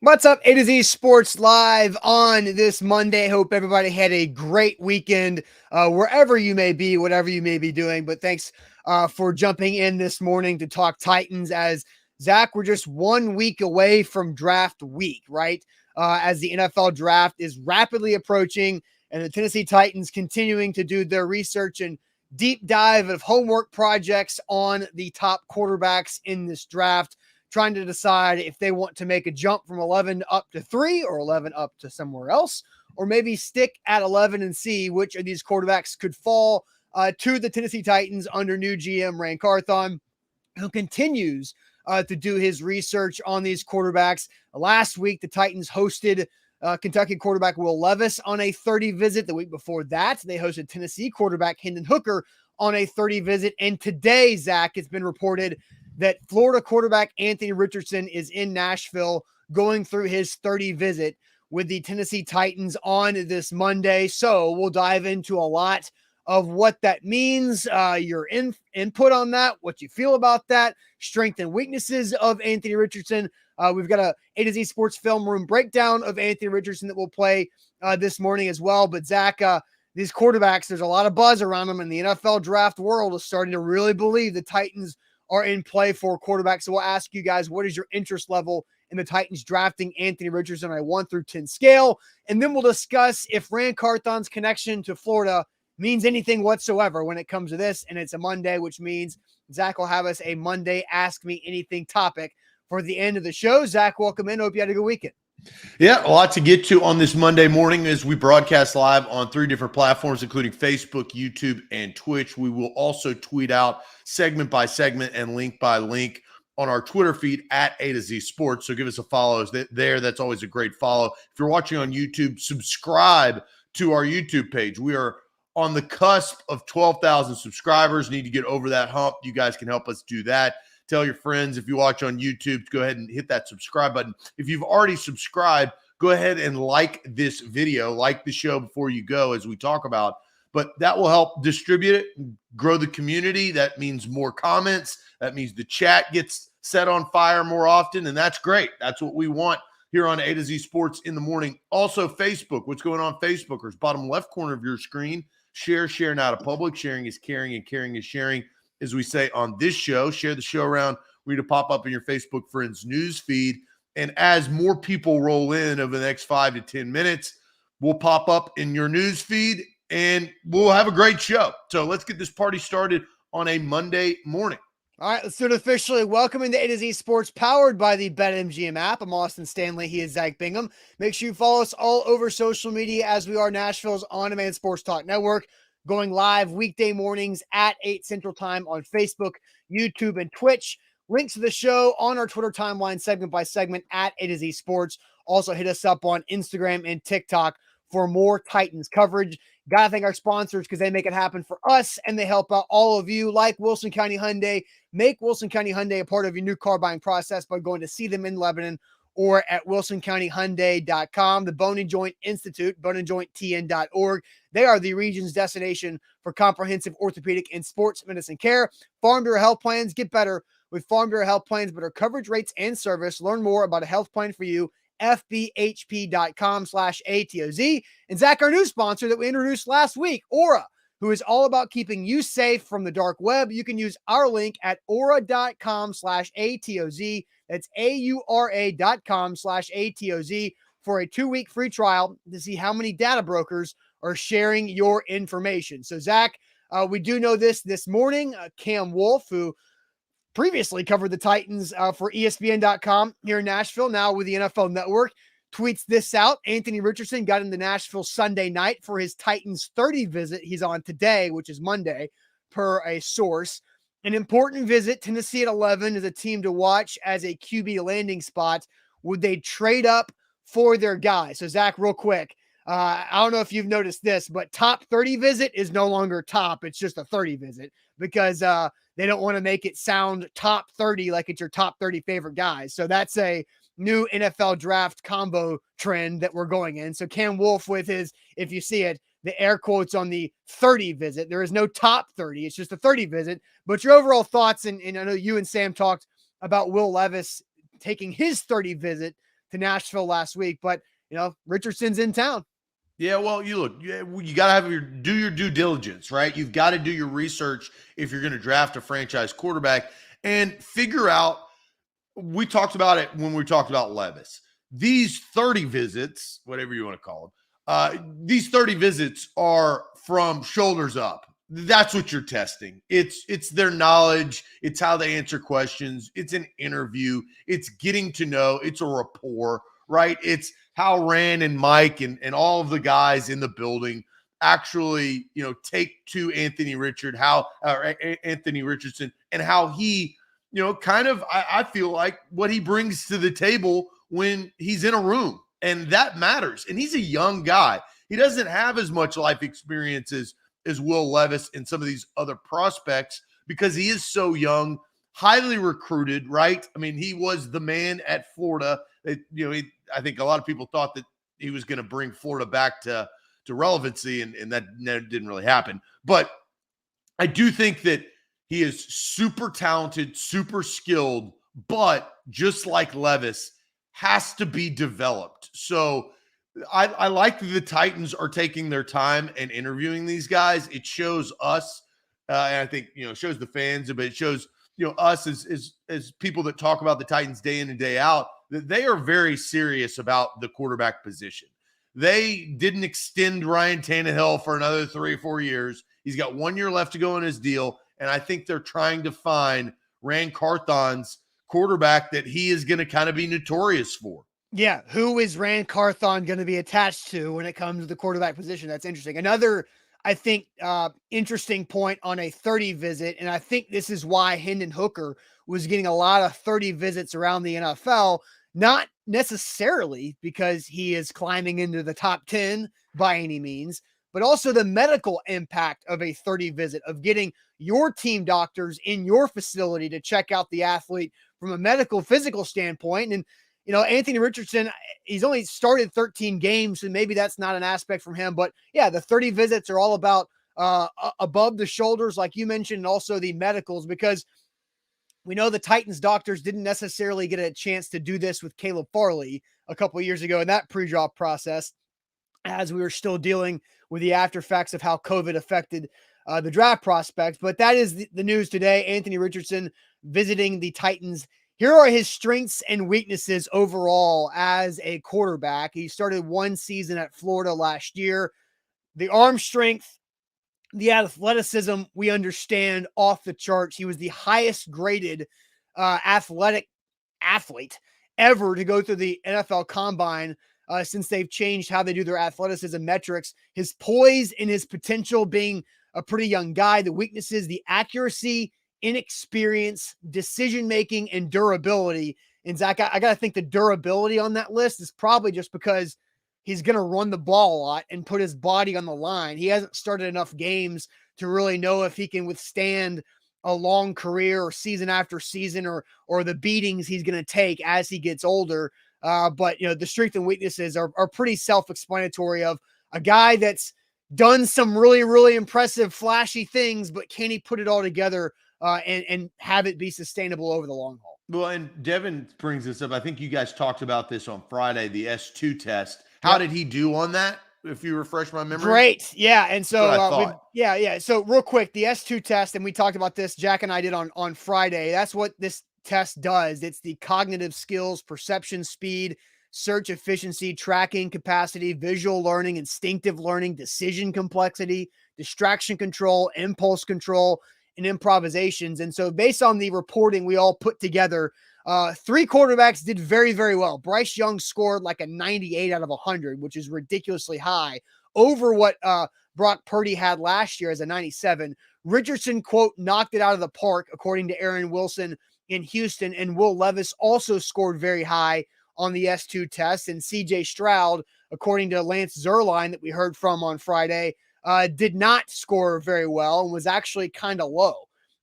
What's up, A to Z Sports Live on this Monday. Hope everybody had a great weekend, wherever you may be, whatever you may be doing. But thanks for jumping in this morning to talk Titans. As Zach, we're just 1 week away from draft week, right? As the NFL draft is rapidly approaching, and the Tennessee Titans continuing to do their research and deep dive of homework projects on the top quarterbacks in this draft, trying to decide if they want to make a jump from 11 up to 3 or 11 up to somewhere else, or maybe stick at 11 and see which of these quarterbacks could fall to the Tennessee Titans under new GM Ran Carthon, who continues to do his research on these quarterbacks. Last week, the Titans hosted Kentucky quarterback Will Levis on a 30 visit. The week before that, they hosted Tennessee quarterback Hendon Hooker on a 30 visit. And today, Zach, it's been reported that Florida quarterback Anthony Richardson is in Nashville going through his 30 visit with the Tennessee Titans on this Monday. So we'll dive into a lot of what that means, your input on that, what you feel about that, strength and weaknesses of Anthony Richardson. We've got A to Z Sports Film Room breakdown of Anthony Richardson that we'll play this morning as well. But Zach, these quarterbacks, there's a lot of buzz around them, and the NFL draft world is starting to really believe the Titans are in play for quarterbacks. So we'll ask you guys, what is your interest level in the Titans drafting Anthony Richardson on a 1 through 10 scale? And then we'll discuss if Ran Carthon's connection to Florida means anything whatsoever when it comes to this. And it's a Monday, which means Zach will have us a Monday Ask Me Anything topic for the end of the show. Zach, welcome in. Hope you had a good weekend. Yeah, a lot to get to on this Monday morning as we broadcast live on 3 different platforms, including Facebook, YouTube, and Twitch. We will also tweet out segment by segment and link by link on our Twitter feed at A to Z Sports. So give us a follow there. That's always a great follow. If you're watching on YouTube, subscribe to our YouTube page. We are on the cusp of 12,000 subscribers. Need to get over that hump. You guys can help us do that. Tell your friends, if you watch on YouTube, go ahead and hit that subscribe button. If you've already subscribed, go ahead and like this video, like the show before you go as we talk about. But that will help distribute it, grow the community. That means more comments. That means the chat gets set on fire more often, and that's great. That's what we want here on A to Z Sports in the morning. Also, Facebook. What's going on, Facebookers? Bottom left corner of your screen. Share now to public. Sharing is caring, and caring is sharing. As we say on this show, share the show around. We're going to pop up in your Facebook friends news feed. And as more people roll in over the next 5 to 10 minutes, we'll pop up in your news feed and we'll have a great show. So let's get this party started on a Monday morning. All right, let's do it officially. Welcome into A to Z Sports, powered by the BetMGM app. I'm Austin Stanley. He is Zach Bingham. Make sure you follow us all over social media, as we are Nashville's on-demand sports talk network, going live weekday mornings at 8 Central Time on Facebook, YouTube, and Twitch. Links to the show on our Twitter timeline, segment by segment, at A to Z Sports. Also hit us up on Instagram and TikTok for more Titans coverage. Got to thank our sponsors because they make it happen for us, and they help out all of you, like Wilson County Hyundai. Make Wilson County Hyundai a part of your new car buying process by going to see them in Lebanon or at wilsoncountyhyundai.com. The Bone and Joint Institute, boneandjointtn.org. They are the region's destination for comprehensive orthopedic and sports medicine care. Farm Bureau Health Plans. Get better with Farm Bureau Health Plans, better coverage rates and service. Learn more about a health plan for you, fbhp.com/ATOZ. And Zach, our new sponsor that we introduced last week, Aura, who is all about keeping you safe from the dark web. You can use our link at aura.com/ATOZ. That's AURA.com/ATOZ for a 2-week free trial to see how many data brokers are sharing your information. So, Zach, we do know this morning, Cam Wolfe, who previously covered the Titans for ESPN.com here in Nashville, now with the NFL Network, tweets this out. Anthony Richardson got into Nashville Sunday night for his Titans 30 visit. He's on today, which is Monday, per a source. An important visit. Tennessee at 11 is a team to watch as a QB landing spot. Would they trade up for their guy? So, Zach, real quick, I don't know if you've noticed this, but top 30 visit is no longer top. It's just a 30 visit because they don't want to make it sound top 30 like it's your top 30 favorite guys. So that's a new NFL draft combo trend that we're going in. So Cam Wolfe with his, if you see it, the air quotes on the 30 visit. There is no top 30. It's just a 30 visit. But your overall thoughts, and I know you and Sam talked about Will Levis taking his 30 visit to Nashville last week. But, Richardson's in town. Yeah, well, you got to do your due diligence, right? You've got to do your research if you're going to draft a franchise quarterback and figure out. We talked about it when we talked about Levis. These 30 visits, whatever you want to call them, these 30 visits are from shoulders up. That's what you're testing. It's their knowledge. It's how they answer questions. It's an interview. It's getting to know. It's a rapport, right? It's how Ran and Mike and all of the guys in the building actually, take to Anthony Richardson and how he, I feel like what he brings to the table when he's in a room, and that matters. And he's a young guy. He doesn't have as much life experience as Will Levis and some of these other prospects because he is so young, highly recruited, right? I mean, he was the man at Florida. I think a lot of people thought that he was going to bring Florida back to relevancy, and that didn't really happen. But I do think that he is super talented, super skilled, but just like Levis, has to be developed. So I like that the Titans are taking their time and interviewing these guys. It shows us, and I think, shows the fans, but it shows, us as people that talk about the Titans day in and day out, that they are very serious about the quarterback position. They didn't extend Ryan Tannehill for another 3 or 4 years. He's got 1 year left to go in his deal. And I think they're trying to find Ran Carthon's quarterback that he is going to kind of be notorious for. Yeah. Who is Ran Carthon going to be attached to when it comes to the quarterback position? That's interesting. Another, I think, interesting point on a 30 visit. And I think this is why Hendon Hooker was getting a lot of 30 visits around the NFL, not necessarily because he is climbing into the top 10 by any means, but also the medical impact of a 30 visit, of getting your team doctors in your facility to check out the athlete from a medical, physical standpoint. And, Anthony Richardson, he's only started 13 games, and maybe that's not an aspect from him. But yeah, the 30 visits are all about above the shoulders, like you mentioned, and also the medicals, because we know the Titans doctors didn't necessarily get a chance to do this with Caleb Farley a couple of years ago in that pre-draft process, as we were still dealing with the after effects of how COVID affected the draft prospects. But that is the news today. Anthony Richardson visiting the Titans. Here are his strengths and weaknesses overall as a quarterback. He started 1 season at Florida last year. The arm strength, the athleticism, we understand, off the charts. He was the highest graded athletic athlete ever to go through the NFL Combine since they've changed how they do their athleticism metrics. His poise and his potential, being a pretty young guy. The weaknesses, the accuracy, inexperience, decision-making, and durability. And Zach, I got to think the durability on that list is probably just because he's going to run the ball a lot and put his body on the line. He hasn't started enough games to really know if he can withstand a long career or season after season, or the beatings he's going to take as he gets older. But the strengths and weaknesses are pretty self-explanatory, of a guy that's done some really, really impressive, flashy things, but can he put it all together and have it be sustainable over the long haul? Well, and Devin brings this up. I think you guys talked about this on Friday, the S2 test. How did he do on that? If you refresh my memory. Great. Yeah. And so, So real quick, the S2 test, and we talked about this, Jack and I did on Friday. That's what this test does. It's the cognitive skills, perception speed, search efficiency, tracking capacity, visual learning, instinctive learning, decision complexity, distraction control, impulse control, and improvisations. And so based on the reporting we all put together, 3 quarterbacks did very, very well. Bryce Young scored like a 98 out of 100, which is ridiculously high, over what Brock Purdy had last year as a 97. Richardson, quote, knocked it out of the park, according to Aaron Wilson in Houston. And Will Levis also scored very high on the S2 test. And CJ Stroud, according to Lance Zierlein that we heard from on Friday, did not score very well and was actually kind of low.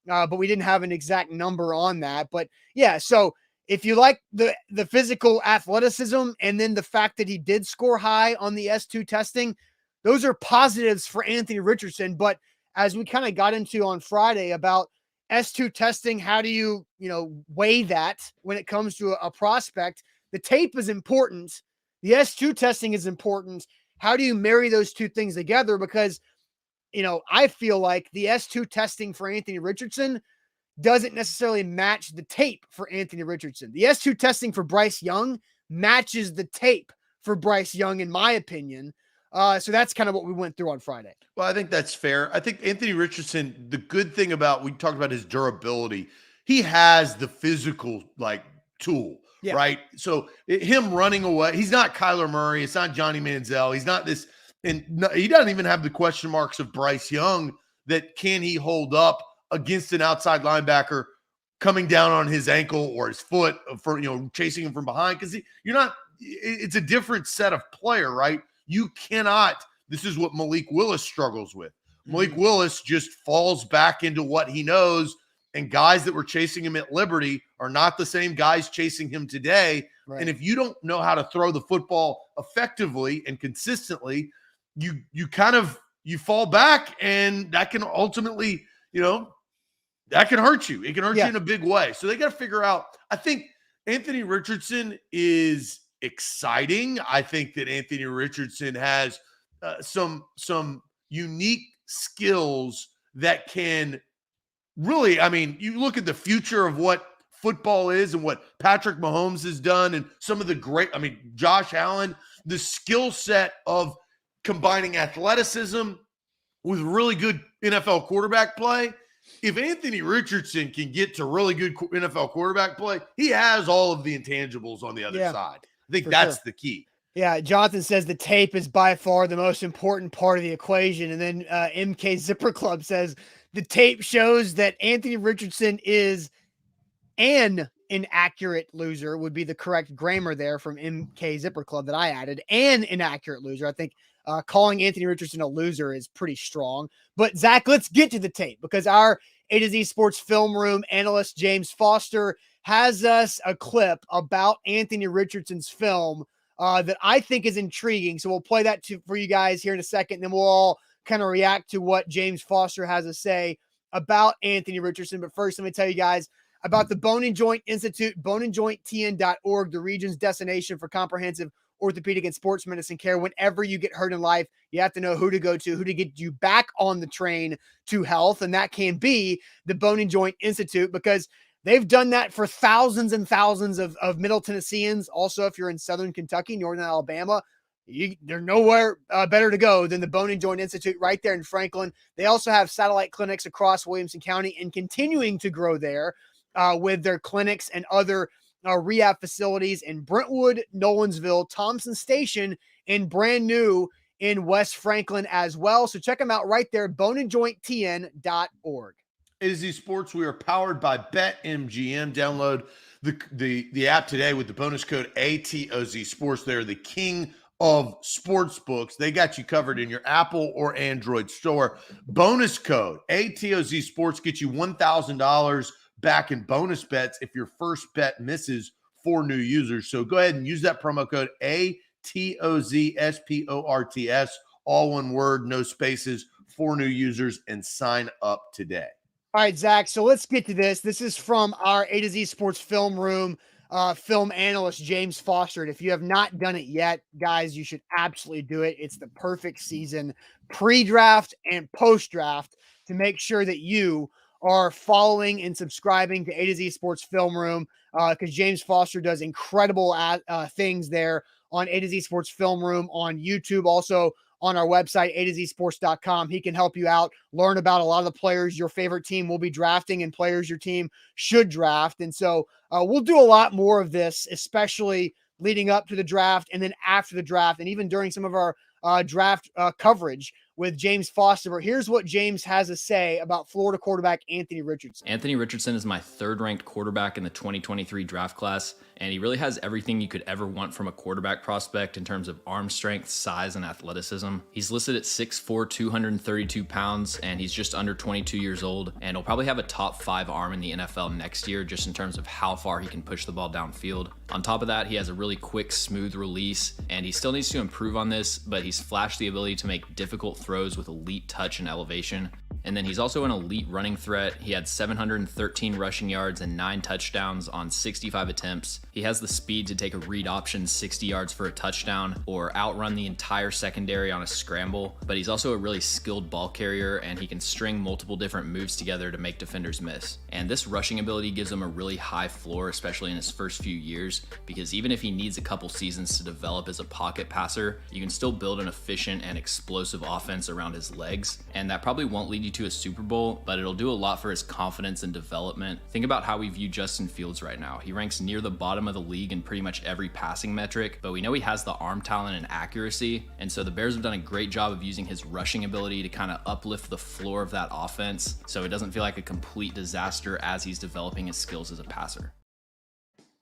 But we didn't have an exact number on that. But yeah, so if you like the physical athleticism and then the fact that he did score high on the S2 testing, those are positives for Anthony Richardson. But as we kind of got into on Friday about S2 testing, how do you, weigh that when it comes to a prospect the tape is important. The S2 testing is important. How do you marry those two things together? Because, I feel like the S2 testing for Anthony Richardson doesn't necessarily match the tape for Anthony Richardson. The S2 testing for Bryce Young matches the tape for Bryce Young, in my opinion. So that's kind of what we went through on Friday. Well, I think that's fair. I think Anthony Richardson, the good thing about, we talked about his durability. He has the physical tool, right? So him running away, he's not Kyler Murray. It's not Johnny Manziel. He's not this, and he doesn't even have the question marks of Bryce Young that can he hold up against an outside linebacker coming down on his ankle or his foot for, chasing him from behind. Cause it's a different set of player, right? You cannot, this is what Malik Willis struggles with. Malik Willis just falls back into what he knows, and guys that were chasing him at Liberty are not the same guys chasing him today. Right. And if you don't know how to throw the football effectively and consistently, you fall back, and that can ultimately, that can hurt you. It can hurt you in a big way. So they got to figure out, I think Anthony Richardson is exciting. I think that Anthony Richardson has some unique skills that can really, you look at the future of what football is and what Patrick Mahomes has done and some of the great, Josh Allen, the skill set of combining athleticism with really good NFL quarterback play. If Anthony Richardson can get to really good NFL quarterback play, he has all of the intangibles on the other side. I think that's the key. Yeah, Jonathan says the tape is by far the most important part of the equation. And then MK Zipper Club says the tape shows that Anthony Richardson is an inaccurate loser, would be the correct grammar there from MK Zipper Club that I added. An inaccurate loser. I think calling Anthony Richardson a loser is pretty strong. But Zach, let's get to the tape, because our A to Z Sports Film Room analyst James Foster has us a clip about Anthony Richardson's film that I think is intriguing. So we'll play that for you guys here in a second. Then we'll all kind of react to what James Foster has to say about Anthony Richardson. But first, let me tell you guys about the Bone and Joint Institute, boneandjointtn.org, the region's destination for comprehensive orthopedic and sports medicine care. Whenever you get hurt in life, you have to know who to go to, who to get you back on the train to health. And that can be the Bone and Joint Institute, because they've done that for thousands and thousands of Middle Tennesseans. Also, if you're in Southern Kentucky, Northern Alabama, there's nowhere better to go than the Bone and Joint Institute right there in Franklin. They also have satellite clinics across Williamson County and continuing to grow there with their clinics and other rehab facilities in Brentwood, Nolensville, Thompson Station, and brand new in West Franklin as well. So check them out right there, boneandjointtn.org. A to Z Sports, we are powered by BetMGM. Download the app today with the bonus code ATOZ Sports. They're the king of sports books. They got you covered in your Apple or Android store. Bonus code ATOZ Sports gets you $1,000 back in bonus bets if your first bet misses for new users. So go ahead and use that promo code ATOZSPORTS, all one word, no spaces, for new users, and sign up today. All right, Zach, so let's get to this. This is from our A to Z Sports Film Room film analyst, James Foster. And if you have not done it yet, guys, you should absolutely do it. It's the perfect season, pre-draft and post-draft, to make sure that you are following and subscribing to A to Z Sports Film Room, because James Foster does incredible things there on A to Z Sports Film Room on YouTube, also on our website, atozsports.com. He can help you out, learn about a lot of the players your favorite team will be drafting and players your team should draft. And so we'll do a lot more of this, especially leading up to the draft and then after the draft, and even during some of our draft coverage with James Foster. But here's what James has to say about Florida quarterback Anthony Richardson. Anthony Richardson is my third-ranked quarterback in the 2023 draft class, and he really has everything you could ever want from a quarterback prospect in terms of arm strength, size, and athleticism. He's listed at 6'4", 232 pounds, and he's just under 22 years old, and he'll probably have a top 5 arm in the NFL next year just in terms of how far he can push the ball downfield. On top of that, he has a really quick, smooth release, and he still needs to improve on this, but he's flashed the ability to make difficult throws with elite touch and elevation. And then he's also an elite running threat. He had 713 rushing yards and 9 touchdowns on 65 attempts. He has the speed to take a read option 60 yards for a touchdown or outrun the entire secondary on a scramble. But he's also a really skilled ball carrier, and he can string multiple different moves together to make defenders miss. And this rushing ability gives him a really high floor, especially in his first few years, because even if he needs a couple seasons to develop as a pocket passer, you can still build an efficient and explosive offense around his legs. And that probably won't lead you to a Super Bowl, but it'll do a lot for his confidence and development. Think about how we view Justin Fields right now. He ranks near the bottom of the league in pretty much every passing metric, but we know he has the arm talent and accuracy, and so the Bears have done a great job of using his rushing ability to kind of uplift the floor of that offense, so it doesn't feel like a complete disaster as he's developing his skills as a passer.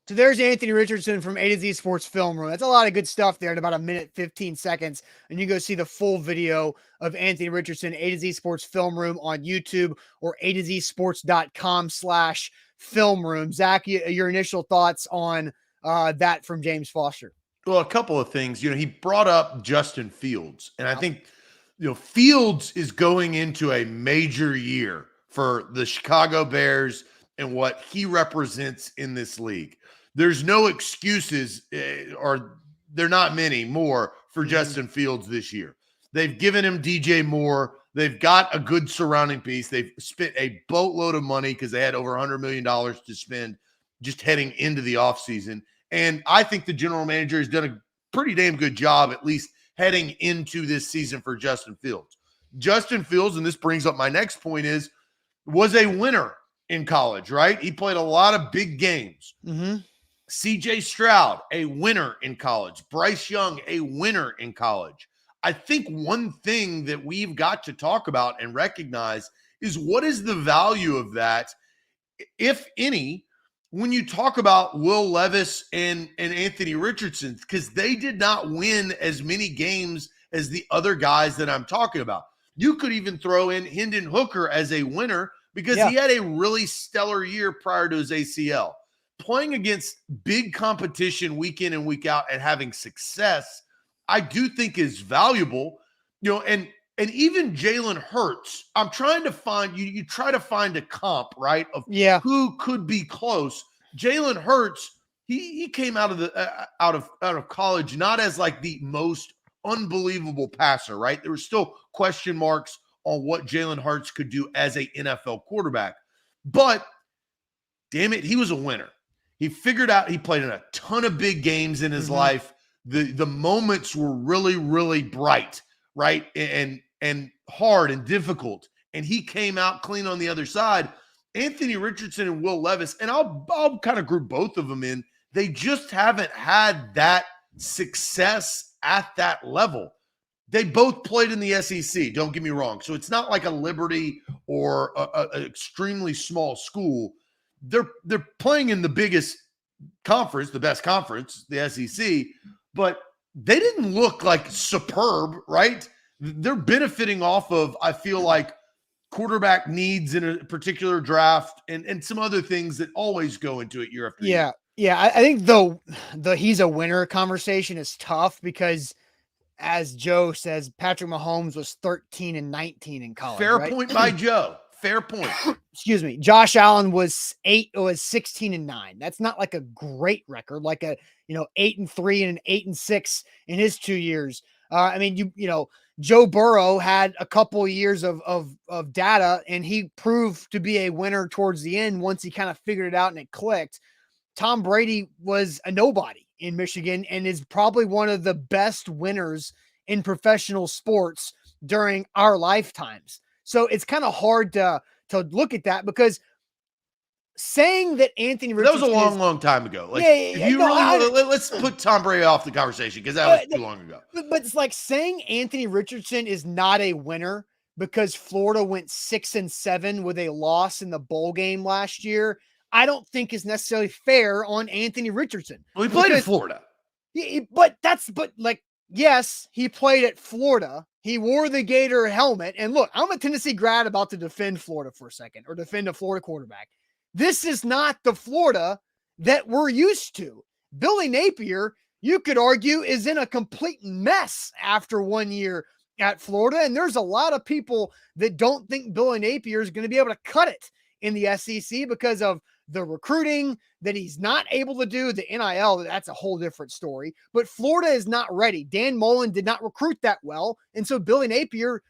So there's Anthony Richardson from A to Z Sports Film Room. That's a lot of good stuff there in about a minute, 15 seconds. And you go see the full video of Anthony Richardson, A to Z Sports Film Room on YouTube or A to Z sports.com/film room. Zach, your initial thoughts on that from James Foster? Well, a couple of things. He brought up Justin Fields, and I think, Fields is going into a major year for the Chicago Bears and what he represents in this league. There's no excuses, or there are not many more for Justin Fields this year. They've given him DJ Moore. They've got a good surrounding piece. They've spent a boatload of money because they had over $100 million to spend just heading into the offseason. And I think the general manager has done a pretty damn good job, at least heading into this season for Justin Fields. Justin Fields, and this brings up my next point, was a winner in college, right? He played a lot of big games. CJ Stroud, a winner in college. Bryce Young, a winner in college. I think one thing that we've got to talk about and recognize is what is the value of that, if any, when you talk about Will Levis and Anthony Richardson, because they did not win as many games as the other guys that I'm talking about. You could even throw in Hendon Hooker as a winner because he had a really stellar year prior to his ACL. Playing against big competition week in and week out and having success, I do think is valuable. And even Jalen Hurts, I'm trying to find, you try to find a comp, right, of who could be close. Jalen Hurts, he came out of college not as like the most unbelievable passer, right? There were still question marks on what Jalen Hurts could do as a NFL quarterback. But damn it, he was a winner. He figured out, he played in a ton of big games in his life. The moments were really, really bright, right? And hard and difficult. And he came out clean on the other side. Anthony Richardson and Will Levis, and I'll kind of group both of them in, they just haven't had that success at that level. They both played in the SEC, don't get me wrong. So it's not like a Liberty or an extremely small school. They're playing in the biggest conference, the best conference, the SEC, but they didn't look like superb, right? They're benefiting off of, I feel like, quarterback needs in a particular draft and some other things that always go into it year after year. Yeah. I think the he's a winner conversation is tough because, as Joe says, Patrick Mahomes was 13-19 in college. Fair point by Joe. Fair point. Excuse me. Josh Allen was 16-9. That's not like a great record, like a 8-3 and an 8-6 in his 2 years. I mean, Joe Burrow had a couple of years of data, and he proved to be a winner towards the end once he kind of figured it out and it clicked. Tom Brady was a nobody in Michigan and is probably one of the best winners in professional sports during our lifetimes. So it's kind of hard to look at that because saying that Anthony Richardson that was a long time ago. Like, let's put Tom Brady off the conversation because that was too long ago. But it's like saying Anthony Richardson is not a winner because Florida went 6-7 with a loss in the bowl game last year. I don't think is necessarily fair on Anthony Richardson. Well, he played in Florida. Yes, he played at Florida. He wore the Gator helmet. And look, I'm a Tennessee grad about to defend Florida for a second or defend a Florida quarterback. This is not the Florida that we're used to. Billy Napier, you could argue, is in a complete mess after 1 year at Florida. And there's a lot of people that don't think Billy Napier is going to be able to cut it in the SEC because of the recruiting that he's not able to do. The NIL, that's a whole different story. But Florida is not ready. Dan Mullen did not recruit that well. And so Billy Napier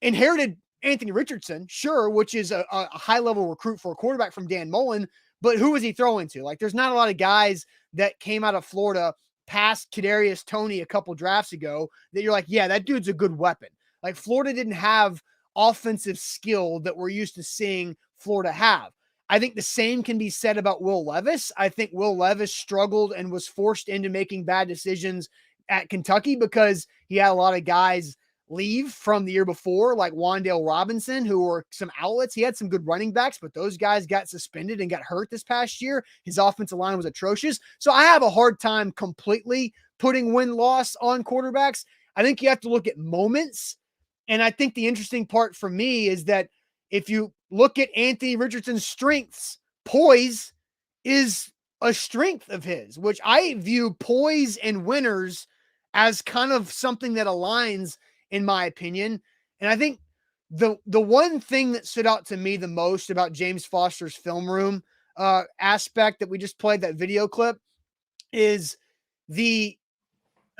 inherited Anthony Richardson, sure, which is a high-level recruit for a quarterback from Dan Mullen, but who was he throwing to? Like, there's not a lot of guys that came out of Florida past Kadarius Toney a couple drafts ago that you're like, yeah, that dude's a good weapon. Like, Florida didn't have offensive skill that we're used to seeing Florida have. I think the same can be said about Will Levis. I think Will Levis struggled and was forced into making bad decisions at Kentucky because he had a lot of guys leave from the year before, like Wan'Dale Robinson, who were some outlets. He had some good running backs, but those guys got suspended and got hurt this past year. His offensive line was atrocious. So I have a hard time completely putting win-loss on quarterbacks. I think you have to look at moments. And I think the interesting part for me is that if you look at Anthony Richardson's strengths, poise is a strength of his, which I view poise and winners as kind of something that aligns, in my opinion. And I think the one thing that stood out to me the most about James Foster's film room aspect that we just played, that video clip, is the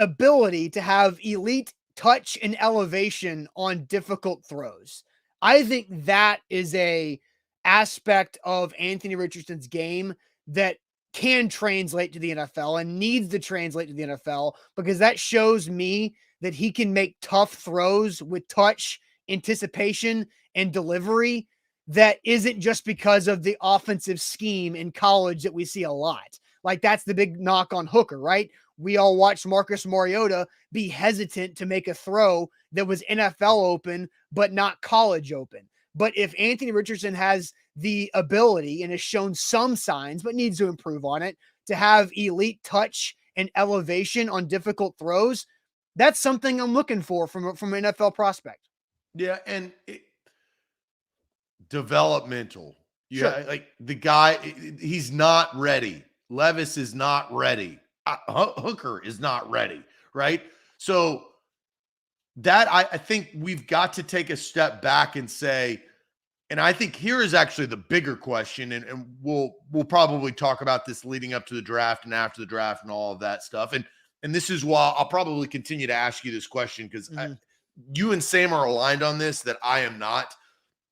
ability to have elite touch and elevation on difficult throws. I think that is a aspect of Anthony Richardson's game that can translate to the NFL and needs to translate to the NFL, because that shows me that he can make tough throws with touch, anticipation, and delivery that isn't just because of the offensive scheme in college that we see a lot. Like, that's the big knock on Hooker, right? We all watched Marcus Mariota be hesitant to make a throw that was NFL open, but not college open. But if Anthony Richardson has the ability, and has shown some signs, but needs to improve on it, to have elite touch and elevation on difficult throws, that's something I'm looking for from an NFL prospect. Yeah, and developmental. Yeah, Sure. like the guy, he's not ready. Levis is not ready. Hooker is not ready, right? So that I think we've got to take a step back and say, and I think here is actually the bigger question, and we'll probably talk about this leading up to the draft and after the draft and all of that stuff. And this is why I'll probably continue to ask you this question, because you and Sam are aligned on this, that I am not.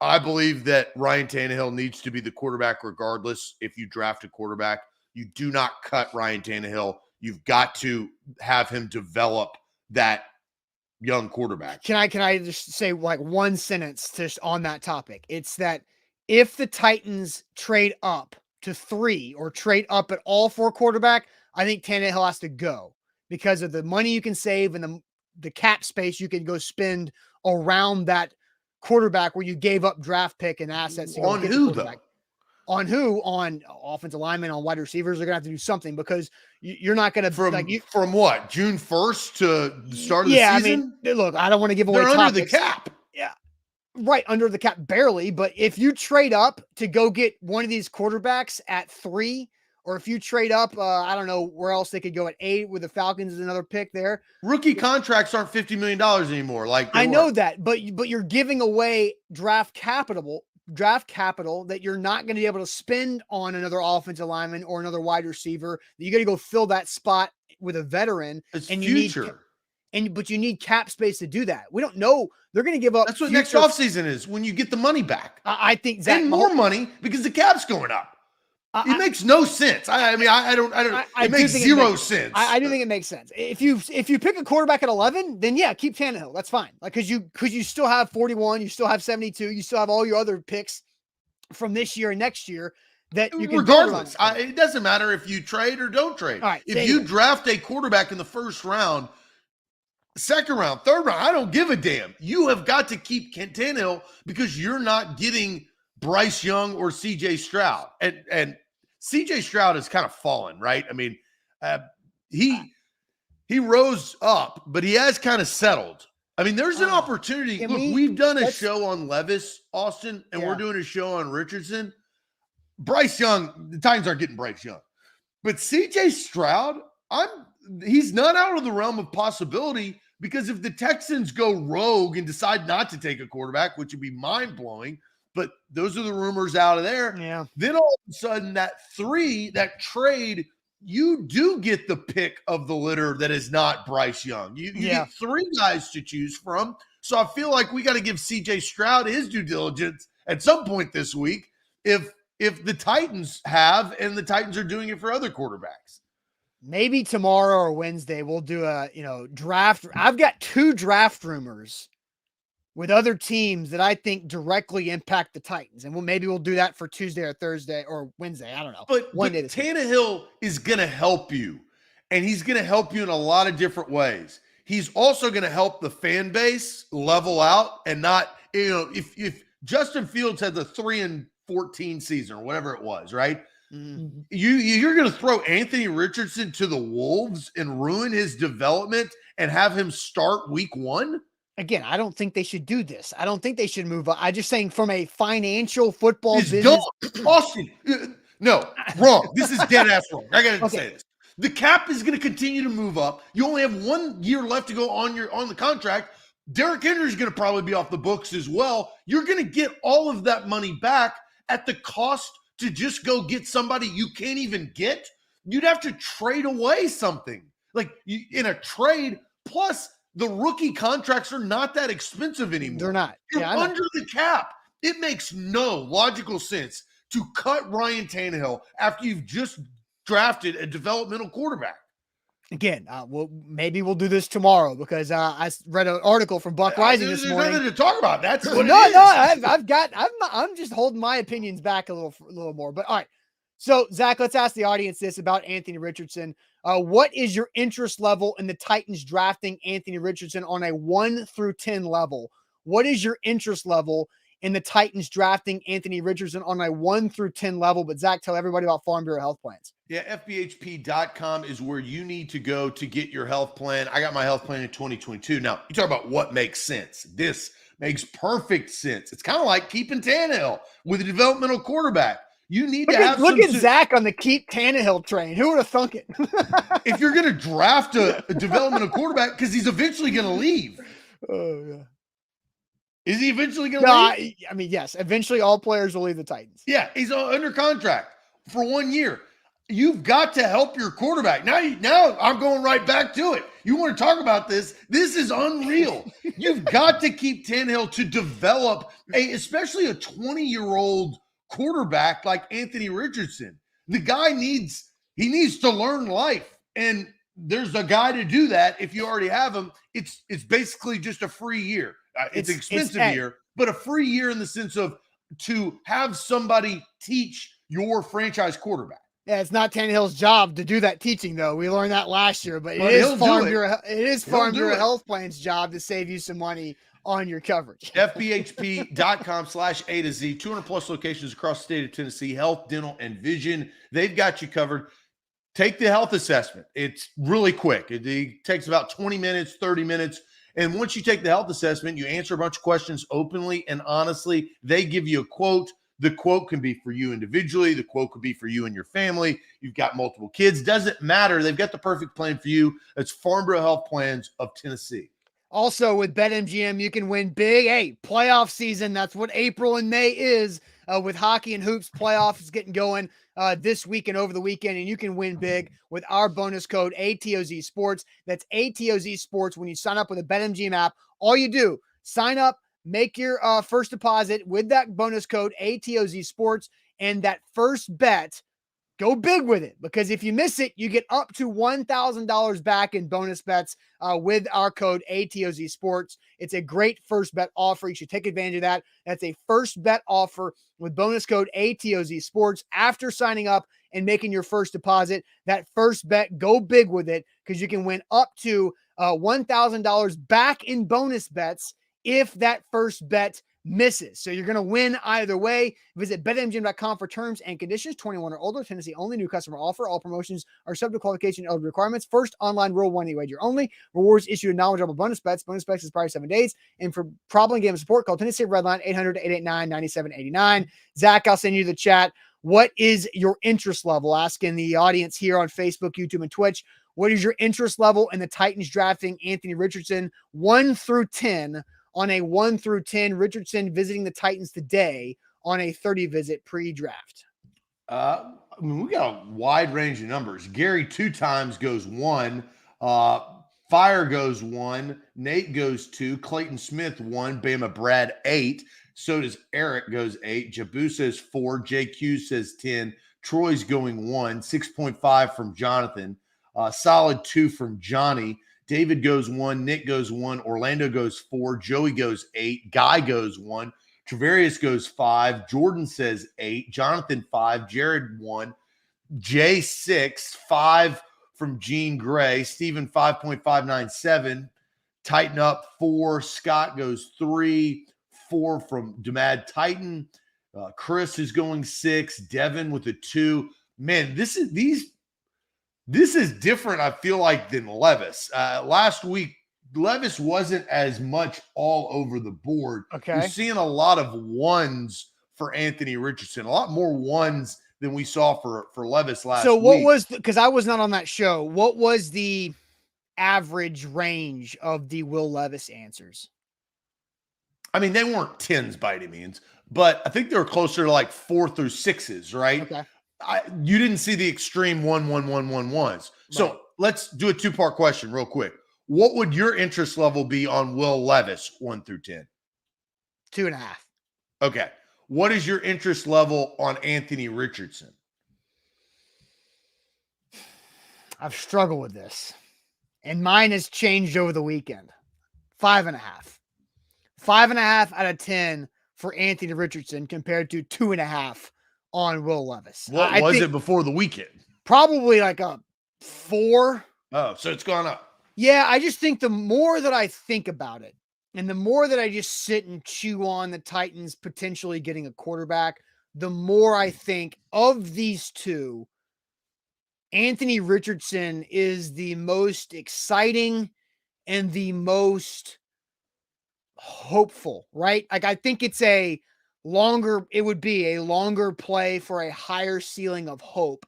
I believe that Ryan Tannehill needs to be the quarterback regardless. If you draft a quarterback, you do not cut Ryan Tannehill. You've got to have him develop that young quarterback. Can I just say like one sentence just on that topic? It's that if the Titans trade up to 3 or trade up at all for quarterback, I think Tannehill has to go because of the money you can save and the cap space you can go spend around that quarterback where you gave up draft pick and assets. To on who though? On who? On offensive linemen, on wide receivers. They're gonna have to do something because you're not gonna from what, June 1st to the start of the season. I mean, look, I don't want to give away. They're under topics. the cap. Yeah, right under the cap, barely. But if you trade up to go get one of these quarterbacks at 3, or if you trade up, I don't know where else they could go at 8 with the Falcons is another pick there. Rookie contracts aren't $50 million anymore. Like I know that, but you're giving away draft capital that you're not going to be able to spend on another offensive lineman or another wide receiver. You got to go fill that spot with a veteran. It's and future. But you need cap space to do that. We don't know. They're going to give up. That's what next offseason is, when you get the money back. I think and more money because the cap's going up. It makes no sense. I mean, I don't. It makes zero sense. I do think it makes sense. If you pick a quarterback at 11, then yeah, keep Tannehill. That's fine. Like, because you still have 41, you still have 72, you still have all your other picks from this year and next year that you can. Regardless, it doesn't matter if you trade or don't trade. All right, if you draft a quarterback in the first round, second round, third round, I don't give a damn. You have got to keep Tannehill because you're not getting Bryce Young or C.J. Stroud, and C.J. Stroud has kind of fallen, right? I mean, he rose up, but he has kind of settled. I mean, there's an opportunity. Look, we've done a show on Levis, Austin, and we're doing a show on Richardson. Bryce Young, the Titans aren't getting Bryce Young. But C.J. Stroud, he's not out of the realm of possibility Because if the Texans go rogue and decide not to take a quarterback, which would be mind-blowing, but those are the rumors out of there. Yeah. Then all of a sudden that trade, you do get the pick of the litter that is not Bryce Young. You get 3 guys to choose from. So I feel like we got to give CJ Stroud his due diligence at some point this week if the Titans have, and the Titans are doing it for other quarterbacks. Maybe tomorrow or Wednesday we'll do a, draft. I've got 2 draft rumors with other teams that I think directly impact the Titans. And maybe we'll do that for Tuesday or Thursday or Wednesday. I don't know. But Tannehill is going to help you, and he's going to help you in a lot of different ways. He's also going to help the fan base level out and not, if Justin Fields had the 3-14 season or whatever it was, right? Mm-hmm. You're going to throw Anthony Richardson to the Wolves and ruin his development and have him start week 1? Again, I don't think they should do this. I don't think they should move up. I'm just saying from a financial football business. Austin, no, wrong. This is dead ass wrong. I got to say this. The cap is going to continue to move up. You only have 1 year left to go on the contract. Derrick Henry is going to probably be off the books as well. You're going to get all of that money back at the cost to just go get somebody you can't even get. You'd have to trade away something in a trade. Plus, the rookie contracts are not that expensive anymore. They're not. You're under the cap. It makes no logical sense to cut Ryan Tannehill after you've just drafted a developmental quarterback. Again, maybe we'll do this tomorrow because I read an article from Buck Rising this morning. There's nothing to talk about. That's what I'm just holding my opinions back a little more. But all right. So Zach, let's ask the audience this about Anthony Richardson. What is your interest level in the Titans drafting Anthony Richardson on a 1 through 10 level? What is your interest level in the Titans drafting Anthony Richardson on a 1 through 10 level? But Zach, tell everybody about Farm Bureau Health Plans. Yeah, FBHP.com is where you need to go to get your health plan. I got my health plan in 2022. Now, you talk about what makes sense. This makes perfect sense. It's kind of like keeping Tannehill with a developmental quarterback. You need to have look at Zach on the keep Tannehill train. Who would have thunk it? If you're going to draft a developmental quarterback, because he's eventually going to leave. Oh, yeah. Is he eventually going to leave? I mean, yes. Eventually, all players will leave the Titans. Yeah, he's under contract for 1 year. You've got to help your quarterback. Now I'm going right back to it. You want to talk about this? This is unreal. You've got to keep Tannehill to develop especially a 20-year-old quarterback like Anthony Richardson. The guy needs to learn life, and there's a guy to do that. If you already have him, it's basically just a free year. It's an expensive year, but a free year in the sense of to have somebody teach your franchise quarterback. Yeah, it's not Tannehill's job to do that teaching, though. We learned that last year, but it is Farm Bureau Health Plan's job to save you some money on your coverage. FBHP.com/A to Z, 200 plus locations across the state of Tennessee, health, dental, and vision. They've got you covered. Take the health assessment. It's really quick. It takes about 20 minutes, 30 minutes. And once you take the health assessment, you answer a bunch of questions openly and honestly. They give you a quote. The quote can be for you individually. The quote could be for you and your family. You've got multiple kids. Doesn't matter. They've got the perfect plan for you. It's Farm Bureau Health Plans of Tennessee. Also with BetMGM, you can win big. Hey, playoff season. That's what April and May is with hockey and hoops. Playoffs getting going this week and over the weekend, and you can win big with our bonus code ATOZ Sports. That's ATOZ Sports. When you sign up with a BetMGM app, all you do, sign up, make your first deposit with that bonus code ATOZ Sports, and that first bet, go big with it, because if you miss it, you get up to $1,000 back in bonus bets with our code ATOZ Sports. It's a great first bet offer. You should take advantage of that. That's a first bet offer with bonus code ATOZ Sports. After signing up and making your first deposit, that first bet, go big with it, because you can win up to $1,000 back in bonus bets if that first bet misses. So you're going to win either way. Visit BetMGM.com for terms and conditions. 21 or older, Tennessee only, new customer offer. All promotions are subject to qualification and eligibility requirements. First online rule, one wager only. Rewards issued in knowledgeable bonus bets. Bonus bets expire 7 days. And for problem game support, call Tennessee Redline 800-889-9789. Zach, I'll send you the chat. What is your interest level? Asking the audience here on Facebook, YouTube, and Twitch. What is your interest level in the Titans drafting Anthony Richardson 1 through 10 on a 1 through 10? Richardson visiting the Titans today on a 30 visit pre-draft. I mean, we got a wide range of numbers. Gary 2 times goes 1. Fire goes 1. Nate goes 2. Clayton Smith 1. Bama Brad 8. So does Eric goes 8. Jabu says 4. JQ says 10. Troy's going 1. 6.5 from Jonathan. Solid 2 from Johnny. David goes 1. Nick goes 1. Orlando goes 4. Joey goes 8. Guy goes 1. Travarius goes 5. Jordan says 8. Jonathan 5. Jared 1. Jay 6. 5 from Gene Gray. Steven 5.597. Tighten up 4. Scott goes 3. 4 from Demad Titan. Chris is going 6. Devin with a 2. Man, this is different, I feel like, than Levis. Last week, Levis wasn't as much all over the board. Okay. You're seeing a lot of 1s for Anthony Richardson, a lot more 1s than we saw for Levis last week. So what was, because I was not on that show, what was the average range of the Will Levis answers? I mean, they weren't 10s by any means, but I think they were closer to like 4 through 6s, right? Okay. You didn't see the extreme 1, 1, 1, 1, 1s. Right. So let's do a 2-part question real quick. What would your interest level be on Will Levis 1 through 10? 2.5. Okay. What is your interest level on Anthony Richardson? I've struggled with this, and mine has changed over the weekend. 5.5. 5.5 out of 10 for Anthony Richardson compared to 2.5 on Will Levis. What was it before the weekend? Probably like a 4. Oh, so it's gone up. Yeah, I just think the more that I think about it, and the more that I just sit and chew on the Titans potentially getting a quarterback, the more I think of these two, Anthony Richardson is the most exciting and the most hopeful, right? Like, I think it would be a longer play for a higher ceiling of hope.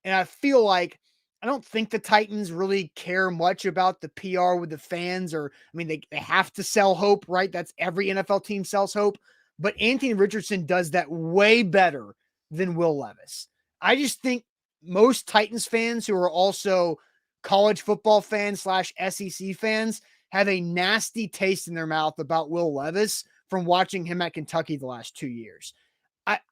And I feel like, I don't think the Titans really care much about the PR with the fans, or, I mean, they have to sell hope, right? That's every NFL team sells hope. But Anthony Richardson does that way better than Will Levis. I just think most Titans fans who are also college football fans / SEC fans have a nasty taste in their mouth about Will Levis from watching him at Kentucky the last 2 years.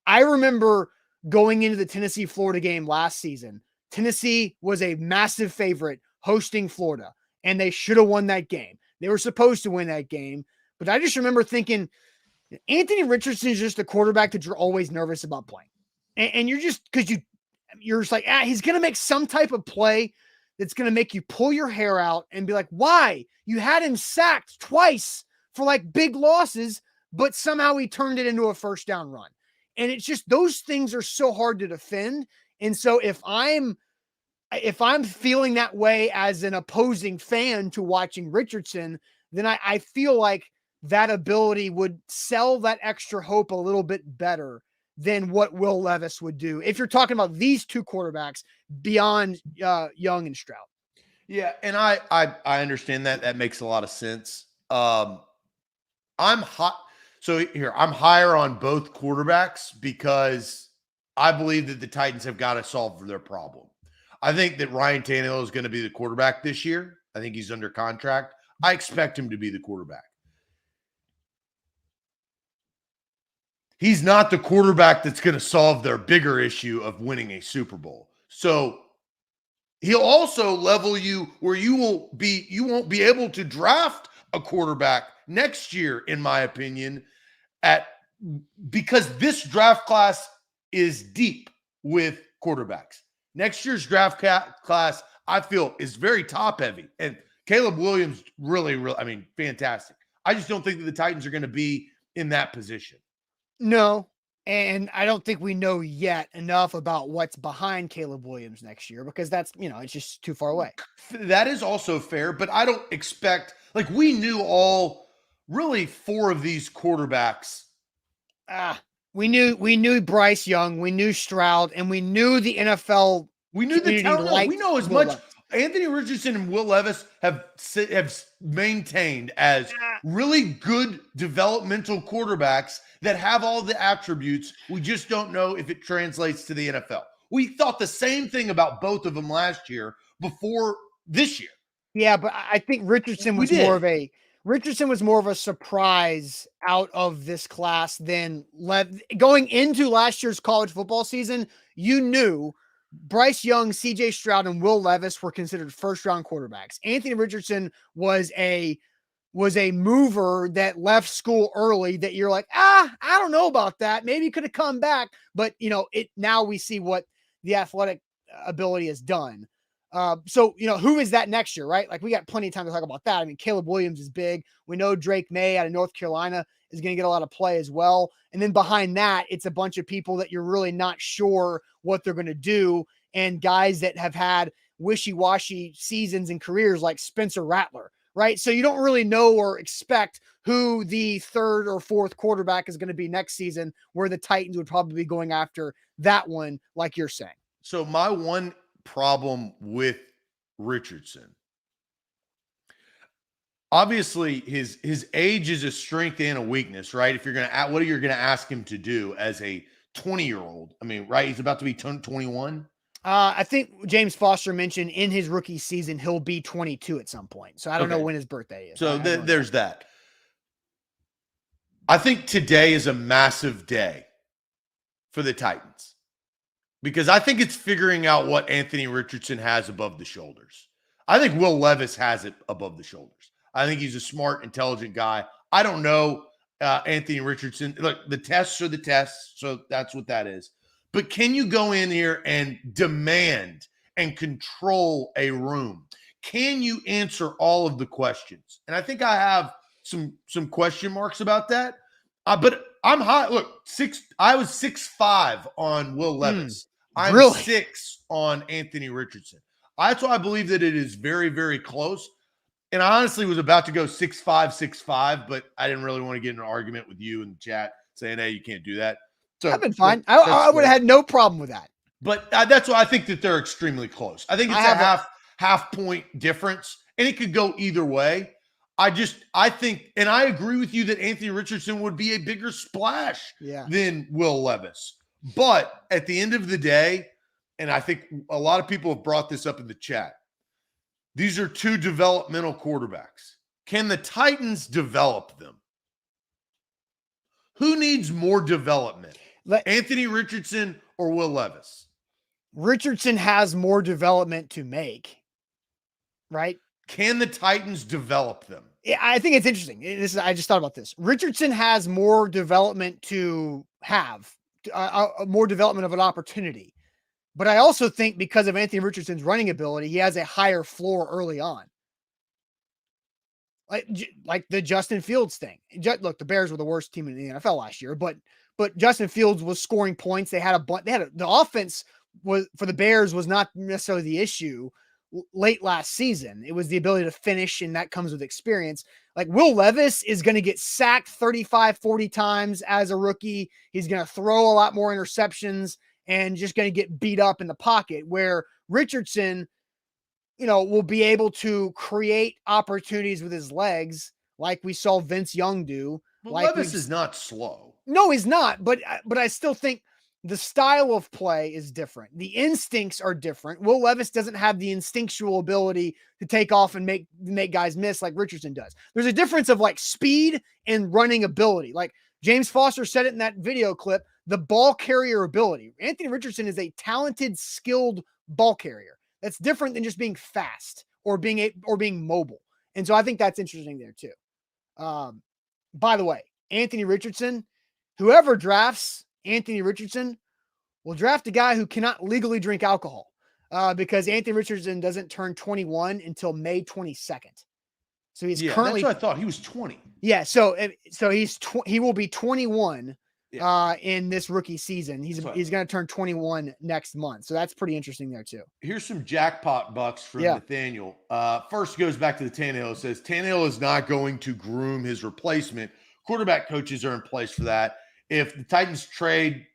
I remember going into the Tennessee-Florida game last season. Tennessee was a massive favorite hosting Florida, and they should have won that game. They were supposed to win that game, but I just remember thinking, Anthony Richardson is just a quarterback that you're always nervous about playing. And you're just, because you're just like, he's going to make some type of play that's going to make you pull your hair out and be like, why? You had him sacked twice for like big losses, but somehow he turned it into a first down run. And it's just, those things are so hard to defend. And so if I'm feeling that way as an opposing fan to watching Richardson, then I feel like that ability would sell that extra hope a little bit better than what Will Levis would do if you're talking about these two quarterbacks beyond Young and Stroud. Yeah, and I understand that. That makes a lot of sense. I'm hot. So here, I'm higher on both quarterbacks because I believe that the Titans have got to solve their problem. I think that Ryan Tannehill is going to be the quarterback this year. I think he's under contract. I expect him to be the quarterback. He's not the quarterback that's going to solve their bigger issue of winning a Super Bowl. So he'll also level you where you won't be able to draft a quarterback next year, in my opinion, because this draft class is deep with quarterbacks. Next year's draft class, I feel, is very top heavy. And Caleb Williams, really, fantastic. I just don't think that the Titans are going to be in that position. No, and I don't think we know yet enough about what's behind Caleb Williams next year, because that's, it's just too far away. That is also fair, but I don't expect, we knew all really 4 of these quarterbacks. We knew Bryce Young, we knew Stroud, and we knew the NFL. We knew the talent. We know as much. Anthony Richardson and Will Levis have maintained as really good developmental quarterbacks that have all the attributes. We just don't know if it translates to the NFL. We thought the same thing about both of them last year before this year. Yeah, but I think Richardson was more of a surprise out of this class than going into last year's college football season. You knew Bryce Young, CJ Stroud, and Will Levis were considered first-round quarterbacks. Anthony Richardson was a mover that left school early that you're like, I don't know about that. Maybe he could have come back, but now we see what the athletic ability has done. So who is that next year, right? Like, we got plenty of time to talk about that. I mean, Caleb Williams is big. We know Drake May out of North Carolina is going to get a lot of play as well. And then behind that, it's a bunch of people that you're really not sure what they're going to do. And guys that have had wishy-washy seasons and careers like Spencer Rattler, right? So you don't really know or expect who the third or fourth quarterback is going to be next season, where the Titans would probably be going after that one, like you're saying. So my one problem with Richardson, obviously his age is a strength and a weakness, right? If you're going to, what are you going to ask him to do as a 20-year-old? I mean, right? He's about to be 21. I think James Foster mentioned in his rookie season, he'll be 22 at some point. So I don't know when his birthday is. So there's that. I think today is a massive day for the Titans, because I think it's figuring out what Anthony Richardson has above the shoulders. I think Will Levis has it above the shoulders. I think he's a smart, intelligent guy. I don't know Anthony Richardson. Look, the tests are the tests, so that's what that is. But can you go in here and demand and control a room? Can you answer all of the questions? And I think I have some question marks about that. But I'm high. Look, I was 6'5" on Will Levis. I'm really? 6 on Anthony Richardson. That's why I believe that it is very, very close. And I honestly was about to go 6'5", 6'5", but I didn't really want to get in an argument with you in the chat saying, hey, you can't do that. So I've been fine. I would have had no problem with that. But that's why I think that they're extremely close. I think it's a half point difference, and it could go either way. I think, and I agree with you that Anthony Richardson would be a bigger splash than Will Levis. But at the end of the day, and I think a lot of people have brought this up in the chat, these are two developmental quarterbacks. Can the Titans develop them? Who needs more development? Anthony Richardson or Will Levis? Richardson has more development to make, right? Can the Titans develop them? Yeah, I think it's interesting. I just thought about this. Richardson has more development to have, more development of an opportunity. But I also think because of Anthony Richardson's running ability, he has a higher floor early on. Like the Justin Fields thing. Look, the Bears were the worst team in the NFL last year, but Justin Fields was scoring points. The offense was for the Bears was not necessarily the issue late last season. It was the ability to finish, and that comes with experience. Like Will Levis is going to get sacked 35, 40 times as a rookie. He's going to throw a lot more interceptions and just going to get beat up in the pocket, where Richardson, will be able to create opportunities with his legs like we saw Vince Young do. Well, Levis is not slow. No, he's not. But I still think the style of play is different. The instincts are different. Will Levis doesn't have the instinctual ability to take off and make guys miss like Richardson does. There's a difference of like speed and running ability. Like James Foster said it in that video clip, the ball carrier ability. Anthony Richardson is a talented, skilled ball carrier. That's different than just being fast or being mobile. And so I think that's interesting there too. By the way, Anthony Richardson, whoever drafts Anthony Richardson will draft a guy who cannot legally drink alcohol because Anthony Richardson doesn't turn 21 until May 22nd. So he's currently, that's what I thought. He was 20. Yeah. So he will be 21 in this rookie season. He's going to turn 21 next month. So that's pretty interesting there too. Here's some jackpot bucks from Nathaniel. First goes back to the Tannehill. It says Tannehill is not going to groom his replacement. Quarterback coaches are in place for that. if the Titans trade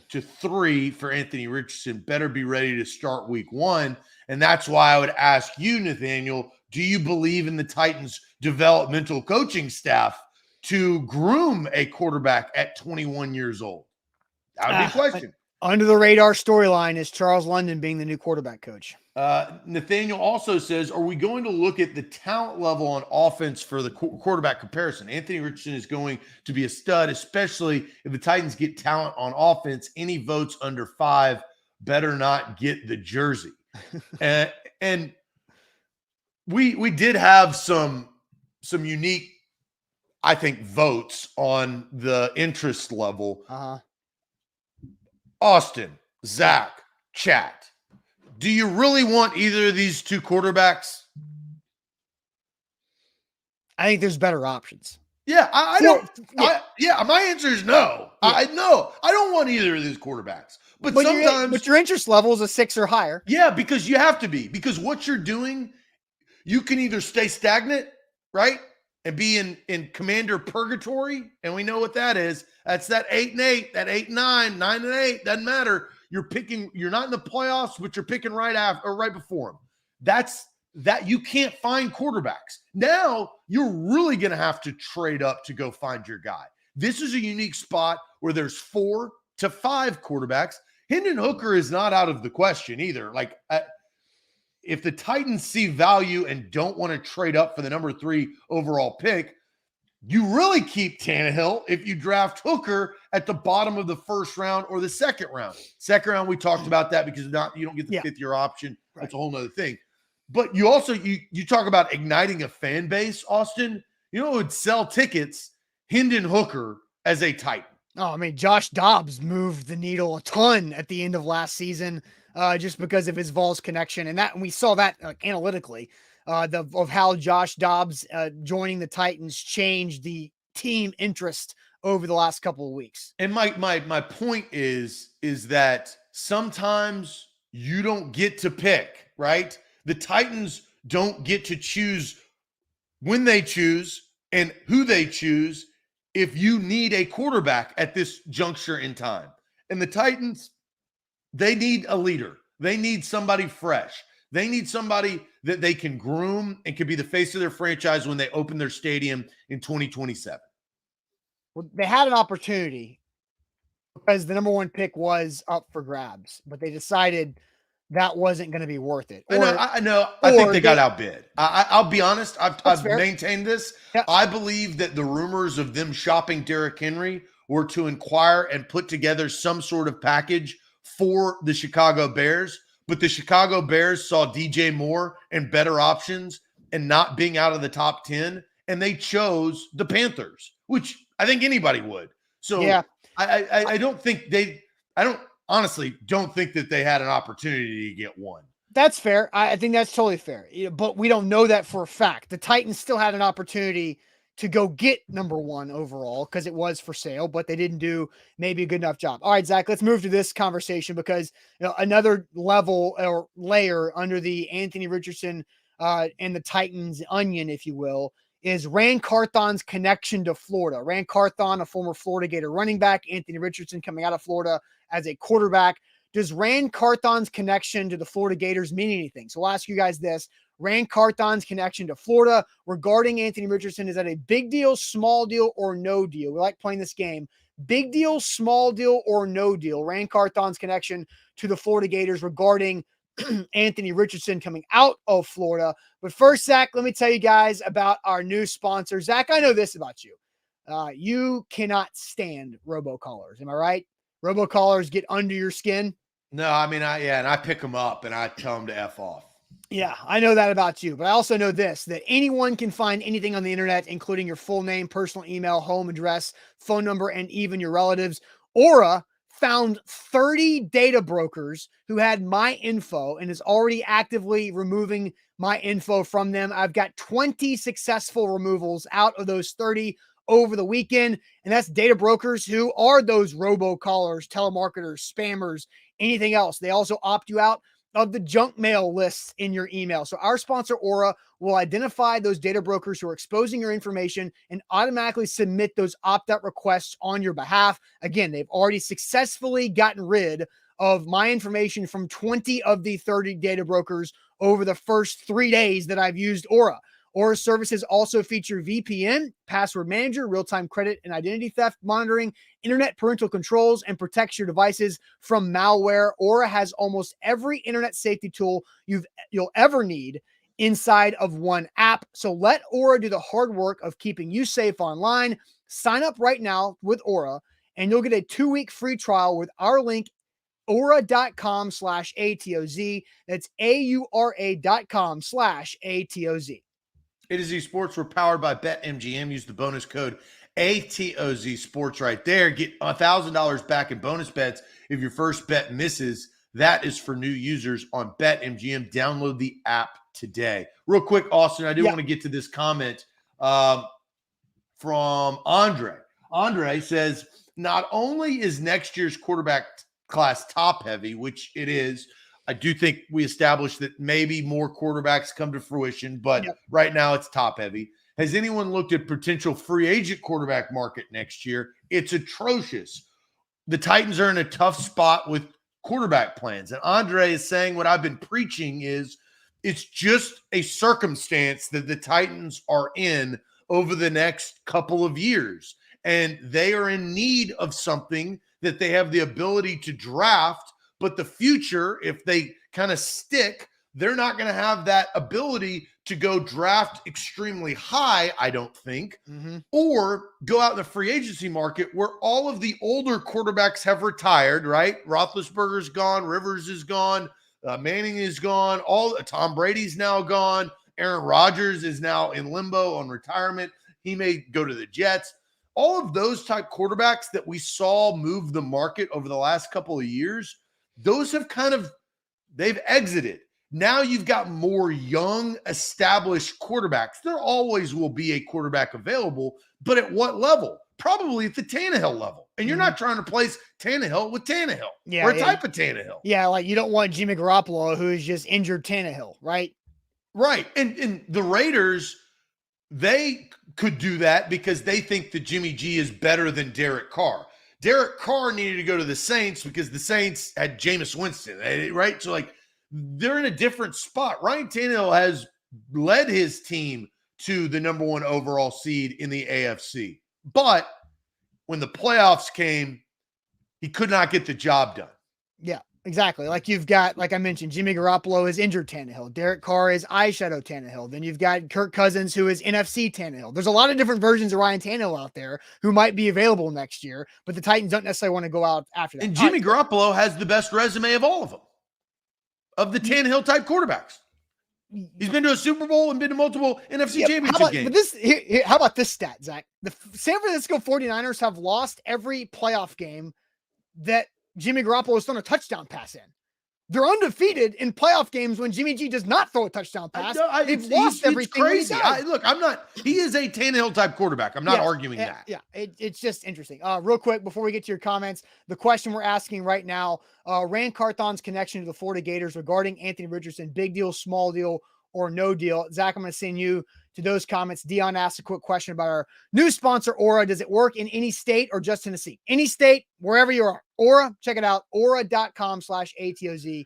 to 3 for Anthony Richardson, better be ready to start week 1. And that's why I would ask you, Nathaniel, do you believe in the Titans' developmental coaching staff to groom a quarterback at 21 years old? That would be a question. Under the radar storyline is Charles London being the new quarterback coach. Nathaniel also says, are we going to look at the talent level on offense for the quarterback comparison? Anthony Richardson is going to be a stud, especially if the Titans get talent on offense. Any votes under 5 better not get the jersey. And we did have some unique, I think, votes on the interest level. Austin, Zach, chat. Do you really want either of these 2 quarterbacks? I think there's better options. Yeah, I don't. Yeah. My answer is no. Yeah. I don't want either of these quarterbacks. But sometimes, your interest level is a 6 or higher. Yeah, because you have to be. Because what you're doing, you can either stay stagnant, right, and be in commander purgatory, and we know what that is. That's that 8-8, that 8-9, 9-8. Doesn't matter. You're not in the playoffs, but you're picking right after or right before them. That's that you can't find quarterbacks. Now you're really going to have to trade up to go find your guy. This is a unique spot where there's 4 to 5 quarterbacks. Hendon Hooker is not out of the question either. Like, if the Titans see value and don't want to trade up for the number 3 overall pick, you really keep Tannehill if you draft Hooker at the bottom of the first round or the second round. Second round, we talked about that because you don't get the 5th-year option. That's a whole nother thing. But you also, you talk about igniting a fan base, Austin. You know what would sell tickets? Hendon Hooker as a Titan. Oh, I mean, Josh Dobbs moved the needle a ton at the end of last season just because of his Vols connection. And we saw that analytically. Of how Josh Dobbs joining the Titans changed the team interest over the last couple of weeks. And my point is that sometimes you don't get to pick, right? The Titans don't get to choose when they choose and who they choose if you need a quarterback at this juncture in time. And the Titans, they need a leader. They need somebody fresh. They need somebody that they can groom and can be the face of their franchise when they open their stadium in 2027. Well, they had an opportunity because the number 1 pick was up for grabs, but they decided that wasn't going to be worth it. I know. I think they got outbid. I'll be honest. I've maintained this. Yeah. I believe that the rumors of them shopping Derrick Henry were to inquire and put together some sort of package for the Chicago Bears. But the Chicago Bears saw DJ Moore and better options and not being out of the top 10, and they chose the Panthers, which I think anybody would. So yeah. I honestly don't think that they had an opportunity to get one. That's fair. I think that's totally fair. But we don't know that for a fact. The Titans still had an opportunity to go get number 1 overall because it was for sale, but they didn't do maybe a good enough job. All right, Zach, let's move to this conversation because another level or layer under the Anthony Richardson and the Titans onion, if you will, is Ran Carthon's connection to Florida. Ran Carthon, a former Florida Gator running back, Anthony Richardson coming out of Florida as a quarterback. Does Ran Carthon's connection to the Florida Gators mean anything? So I'll ask you guys this. Ran Carthon's connection to Florida regarding Anthony Richardson, is that a big deal, small deal, or no deal? We like playing this game. Big deal, small deal, or no deal? Ran Carthon's connection to the Florida Gators regarding Anthony Richardson coming out of Florida. But first, Zach, let me tell you guys about our new sponsor. Zach, I know this about you. You cannot stand robocallers. Am I right? Robocallers get under your skin. No, I mean, and I pick them up and I tell them to F off. Yeah, I know that about you, but I also know this, that anyone can find anything on the internet, including your full name, personal email, home address, phone number, and even your relatives. Aura found 30 data brokers who had my info and is already actively removing my info from them. I've got 20 successful removals out of those 30 over the weekend. And that's data brokers who are those robocallers, telemarketers, spammers, anything else. They also opt you out of the junk mail lists in your email. So our sponsor, Aura, will identify those data brokers who are exposing your information and automatically submit those opt-out requests on your behalf. Again, they've already successfully gotten rid of my information from 20 of the 30 data brokers over the first 3 days that I've used Aura. Aura services also feature VPN, password manager, real-time credit and identity theft monitoring, internet parental controls, and protects your devices from malware. Aura has almost every internet safety tool you'll ever need inside of one app. So let Aura do the hard work of keeping you safe online. Sign up right now with Aura, and you'll get a 2-week free trial with our link, aura.com/ATOZ. That's AURA.com/ATOZ. A to Z Sports, we're powered by BetMGM. Use the bonus code ATOZ Sports right there. Get $1,000 back in bonus bets if your first bet misses. That is for new users on BetMGM. Download the app today. Real quick, Austin, I do want to get to this comment from Andre. Andre says, not only is next year's quarterback class top heavy, which it is, I do think we established that maybe more quarterbacks come to fruition, but right now it's top heavy. Has anyone looked at potential free agent quarterback market next year? It's atrocious. The Titans are in a tough spot with quarterback plans. And Andre is saying what I've been preaching is it's just a circumstance that the Titans are in over the next couple of years. And they are in need of something that they have the ability to draft. But the future, if they kind of stick, they're not going to have that ability to go draft extremely high, I don't think, or go out in the free agency market where all of the older quarterbacks have retired, right? Roethlisberger's gone, Rivers is gone, Manning is gone, Tom Brady's now gone, Aaron Rodgers is now in limbo on retirement. He may go to the Jets. All of those type quarterbacks that we saw move the market over the last couple of years, those have they've exited. Now you've got more young, established quarterbacks. There always will be a quarterback available, but at what level? Probably at the Tannehill level. And you're not trying to place Tannehill with Tannehill or a type of Tannehill. Yeah, like you don't want Jimmy Garoppolo, who is just injured Tannehill, right? Right. And the Raiders, they could do that because they think that Jimmy G is better than Derek Carr. Derek Carr needed to go to the Saints because the Saints had Jameis Winston, right? So, they're in a different spot. Ryan Tannehill has led his team to the number 1 overall seed in the AFC. But when the playoffs came, he could not get the job done. Yeah, exactly. Like you've got, like I mentioned, Jimmy Garoppolo is injured Tannehill. Derek Carr is eyeshadow Tannehill. Then you've got Kirk Cousins, who is NFC Tannehill. There's a lot of different versions of Ryan Tannehill out there who might be available next year, but the Titans don't necessarily want to go out after that. And Jimmy Garoppolo has the best resume of all of them, of the Tannehill type quarterbacks. He's been to a Super Bowl and been to multiple NFC championship games. How about this stat, Zach? The San Francisco 49ers have lost every playoff game that Jimmy Garoppolo has thrown a touchdown pass in. They're undefeated in playoff games when Jimmy G does not throw a touchdown pass. They've lost everything. It's crazy. He is a Tannehill type quarterback. I'm not arguing that. Yeah, it's just interesting. Real quick, before we get to your comments, the question we're asking right now, Ran Carthon's connection to the Florida Gators regarding Anthony Richardson, big deal, small deal, or no deal. Zach, I'm going to send you to those comments. Dion asked a quick question about our new sponsor, Aura. Does it work in any state or just Tennessee? Any state, wherever you are. Aura, check it out. Aura.com/ATOZ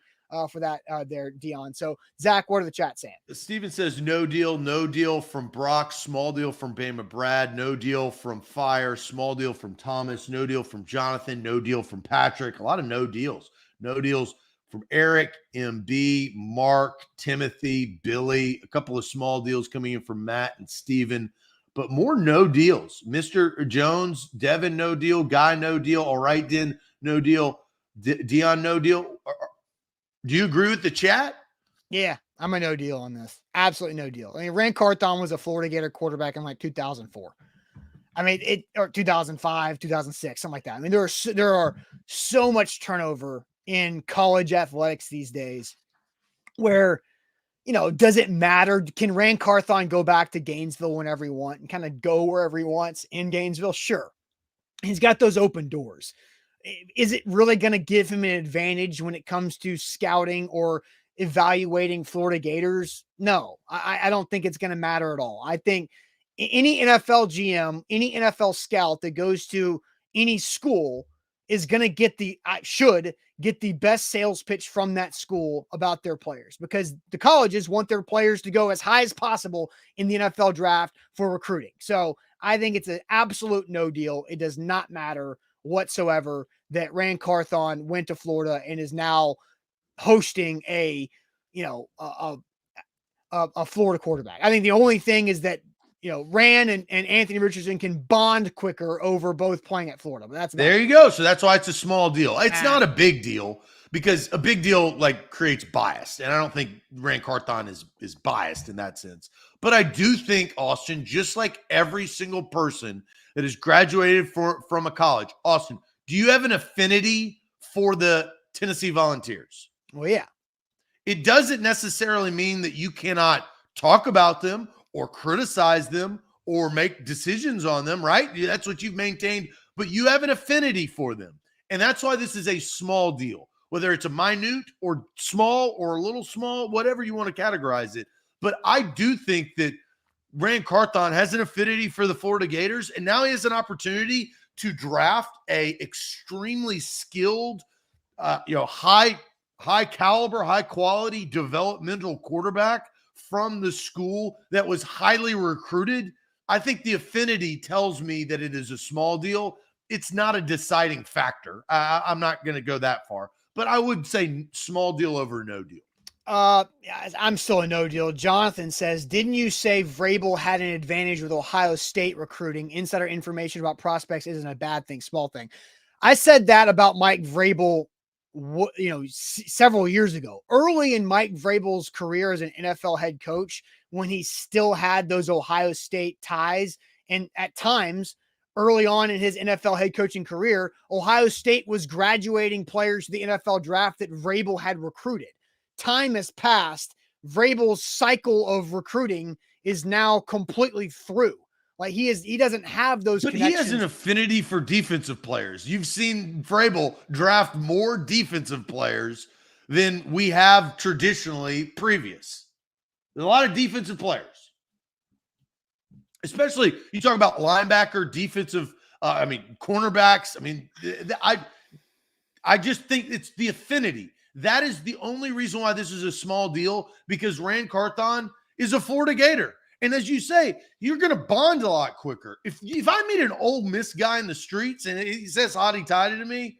for that there, Dion. So, Zach, what are the chat saying? Steven says no deal from Brock, small deal from Bama Brad, no deal from Fire, small deal from Thomas, no deal from Jonathan, no deal from Patrick. A lot of no deals. No deals from Eric, MB, Mark, Timothy, Billy, a couple of small deals coming in from Matt and Steven, but more no deals. Mr. Jones, Devin, no deal. Guy, no deal. All right, Den, no deal. Dion, no deal. Do you agree with the chat? Yeah, I'm a no deal on this. Absolutely no deal. I mean, Ran Carthon was a Florida Gator quarterback in 2004. I mean, or 2005, 2006, something like that. I mean, there are so much turnover in college athletics these days where, does it matter? Can Ran Carthon go back to Gainesville whenever he wants and kind of go wherever he wants in Gainesville? Sure. He's got those open doors. Is it really going to give him an advantage when it comes to scouting, or evaluating Florida Gators? No, I don't think it's going to matter at all. I think any NFL GM, any NFL scout that goes to any school is going to should get the best sales pitch from that school about their players, because the colleges want their players to go as high as possible in the NFL draft for recruiting. So I think it's an absolute no deal. It does not matter whatsoever that Ran Carthon went to Florida and is now hosting a Florida quarterback. I think the only thing is that, Ran and Anthony Richardson can bond quicker over both playing at Florida. But that's there you go. So that's why it's a small deal. It's not a big deal, because a big deal creates bias. And I don't think Ran Carthon is biased in that sense. But I do think, Austin, just like every single person that has graduated from a college, Austin, do you have an affinity for the Tennessee Volunteers? Well, yeah. It doesn't necessarily mean that you cannot talk about them or criticize them or make decisions on them, right? That's what you've maintained, but you have an affinity for them. And that's why this is a small deal, whether it's a minute or small or a little small, whatever you want to categorize it. But I do think that Ran Carthon has an affinity for the Florida Gators, and now he has an opportunity to draft a extremely skilled, high caliber, high quality developmental quarterback from the school that was highly recruited. I think the affinity tells me that it is a small deal. It's not a deciding factor. I'm not going to go that far, but I would say small deal over no deal. I'm still a no deal. Jonathan says, didn't you say Vrabel had an advantage with Ohio State recruiting? Insider information about prospects isn't a bad thing, small thing. I said that about Mike Vrabel, several years ago, early in Mike Vrabel's career as an NFL head coach, when he still had those Ohio State ties. And at times early on in his NFL head coaching career, Ohio State was graduating players to the NFL draft that Vrabel had recruited. Time has passed. Vrabel's cycle of recruiting is now completely through. He doesn't have those but connections. He has an affinity for defensive players. You've seen Vrabel draft more defensive players than we have traditionally previous. There's a lot of defensive players, especially you talk about linebacker, defensive, cornerbacks. I just think it's the affinity. That is the only reason why this is a small deal, because Ran Carthon is a Florida Gator. And as you say, you're going to bond a lot quicker. If I meet an Ole Miss guy in the streets and he says hotty toddy to me,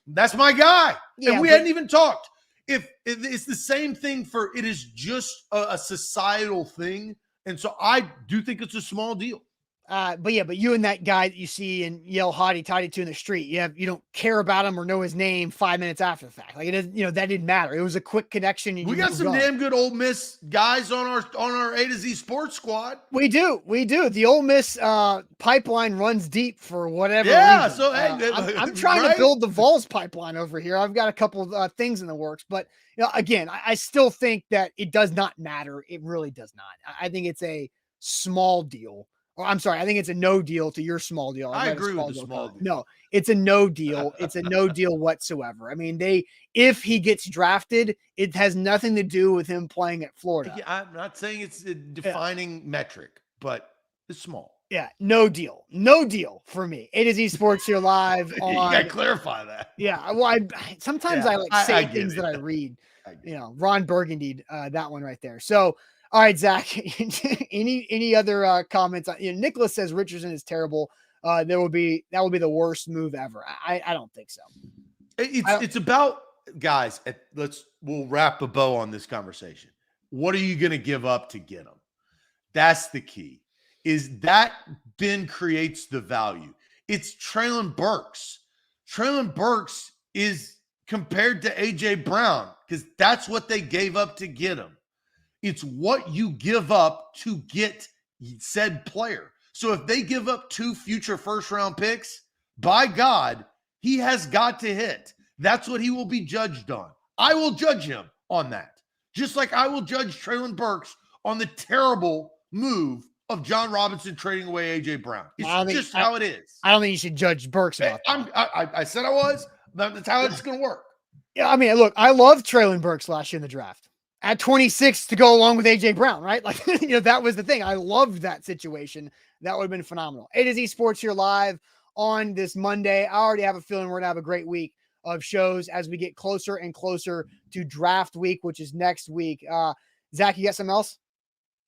that's my guy. Yeah, and we hadn't even talked. If it's the same thing it is just a societal thing. And so I do think it's a small deal. But you and that guy that you see and yell hotty toddy to in the street, you don't care about him or know his name 5 minutes after the fact. It doesn't, that didn't matter. It was a quick connection. We got some damn good Ole Miss guys on our A to Z sports squad. We do. The Ole Miss pipeline runs deep for whatever reason. So I'm trying to build the Vols pipeline over here. I've got a couple of things in the works, but again, I still think that it does not matter. It really does not. I think it's a small deal. I'm sorry. I think it's a no deal to your small deal. I agree with the small deal. No, it's a no deal. It's a no deal whatsoever. If he gets drafted, it has nothing to do with him playing at Florida. I'm not saying it's a defining metric, but it's small. Yeah, no deal. No deal for me. A to Z Sports here live on. You got to clarify that. Yeah. Well, sometimes I say things that I read. Ron Burgundy, that one right there. So, all right, Zach, any other comments? Nicholas says Richardson is terrible. That will be the worst move ever. I don't think so. It's about, guys, we'll wrap a bow on this conversation. What are you going to give up to get them? That's the key. Is that then creates the value. It's Traylon Burks. Traylon Burks is compared to A.J. Brown because that's what they gave up to get him. It's what you give up to get said player. So if they give up 2 future first-round picks, by God, he has got to hit. That's what he will be judged on. I will judge him on that. Just like I will judge Traylon Burks on the terrible move of John Robinson trading away A.J. Brown. It's just how it is. I don't think you should judge Burks about that. I said I was. That's how it's going to work. Yeah, I mean, look, I love Traylon Burks last year in the draft at 26 to go along with AJ Brown, right? Like, that was the thing. I loved that situation. That would have been phenomenal. A to Z Sports here live on this Monday. I already have a feeling we're going to have a great week of shows as we get closer and closer to draft week, which is next week. Zach, you got something else?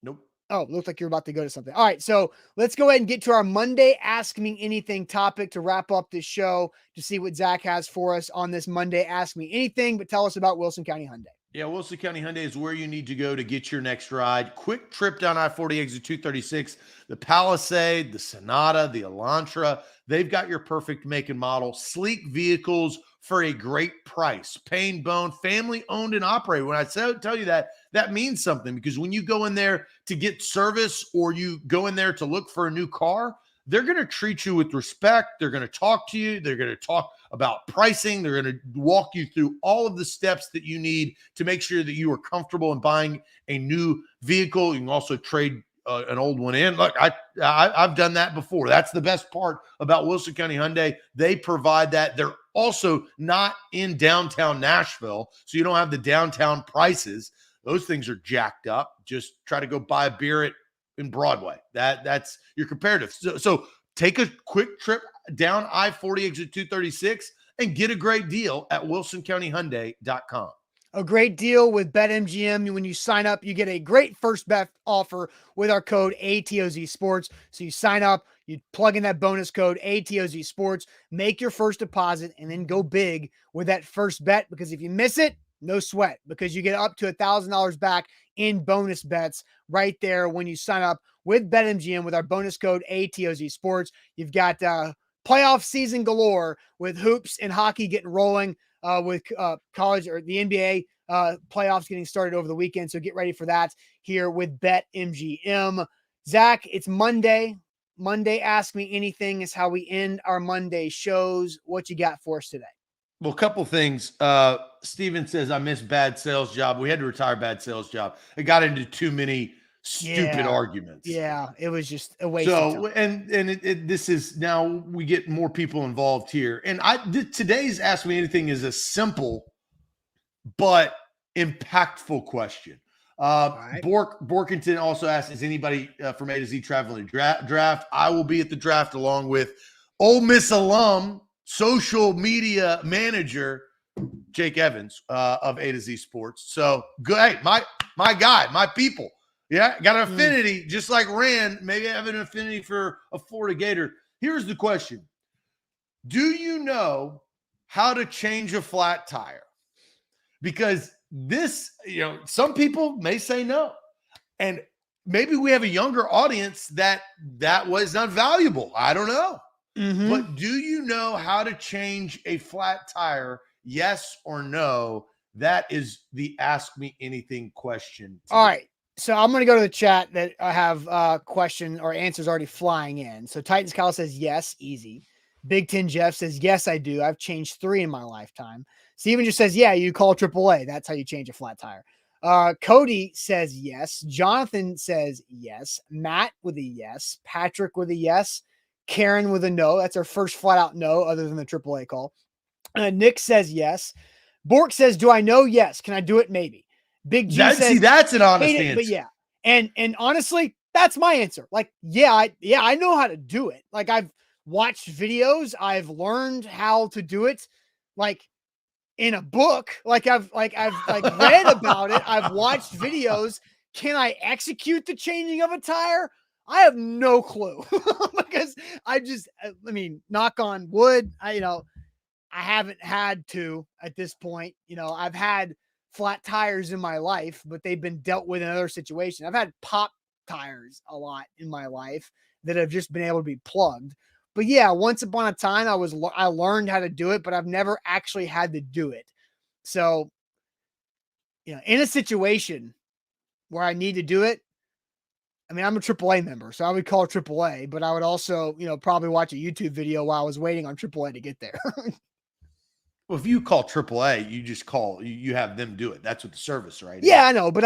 Nope. Oh, looked like you're about to go to something. All right, so let's go ahead and get to our Monday Ask Me Anything topic to wrap up this show to see what Zach has for us on this Monday Ask Me Anything, but tell us about Wilson County Hyundai. Yeah, Wilson County Hyundai is where you need to go to get your next ride. Quick trip down I-40 exit 236, the Palisade, the Sonata, the Elantra. They've got your perfect make and model. Sleek vehicles for a great price. Pain Bone, family owned and operated. When I tell you that, that means something, because when you go in there to get service or you go in there to look for a new car, they're going to treat you with respect. They're going to talk to you. They're going to talk about pricing. They're going to walk you through all of the steps that you need to make sure that you are comfortable in buying a new vehicle. You can also trade an old one in. Look, I've done that before. That's the best part about Wilson County Hyundai. They provide that. They're also not in downtown Nashville, so you don't have the downtown prices. Those things are jacked up. Just try to go buy a beer in Broadway. That's your comparative. So take a quick trip down I-40 exit 236 and get a great deal at wilsoncountyhyundai.com. A great deal with BetMGM. When you sign up, you get a great first bet offer with our code ATOZ Sports. So you sign up, you plug in that bonus code ATOZ Sports, make your first deposit, and then go big with that first bet, because if you miss it, no sweat, because you get up to $1,000 back in bonus bets right there when you sign up with BetMGM with our bonus code ATOZ Sports. You've got playoff season galore with hoops and hockey getting rolling, with college or the NBA playoffs getting started over the weekend. So get ready for that here with BetMGM. Zach, it's Monday. Monday Ask Me Anything is how we end our Monday shows. What you got for us today? Well, a couple things. Steven says, I miss bad sales job. We had to retire bad sales job. It got into too many stupid arguments. Yeah, it was just a waste of time. And this is now we get more people involved here. And today's Ask Me Anything is a simple but impactful question. Right. Borkington also asked, is anybody from A to Z traveling to draft? I will be at the draft along with Ole Miss alum, social media manager Jake Evans of A to Z Sports. So good. Hey, my guy, my people. Yeah, got an affinity, just like Ran. Maybe I have an affinity for a Florida Gator. Here's the question. Do you know how to change a flat tire? Because this, some people may say no. And maybe we have a younger audience that was not valuable. I don't know. Mm-hmm. But do you know how to change a flat tire? Yes or no? That is the Ask Me Anything question today. All right. So I'm going to go to the chat that I have question or answers already flying in. So Titans Kyle says, yes, easy. Big Ten Jeff says, yes, I do. I've changed 3 in my lifetime. Steven just says, yeah, you call AAA. That's how you change a flat tire. Cody says, yes. Jonathan says, yes. Matt with a yes. Patrick with a yes. Karen with a no. That's our first flat out no, other than the AAA call. Nick says, yes. Bork says, do I know? Yes. Can I do it? Maybe. Big G says, that's an honest answer. But yeah. And honestly, that's my answer. Like, I know how to do it. Like, I've watched videos. I've learned how to do it. Like in a book, I've read about it. I've watched videos. Can I execute the changing of a tire? I have no clue because knock on wood. I haven't had to at this point. I've had flat tires in my life, but they've been dealt with in other situations. I've had pop tires a lot in my life that have just been able to be plugged. But yeah, once upon a time I learned how to do it, but I've never actually had to do it. So, in a situation where I need to do it, I'm a AAA member, so I would call AAA, but I would also, probably watch a YouTube video while I was waiting on AAA to get there. Well, if you call AAA, you just you have them do it. That's what the service, right? Yeah, I know, but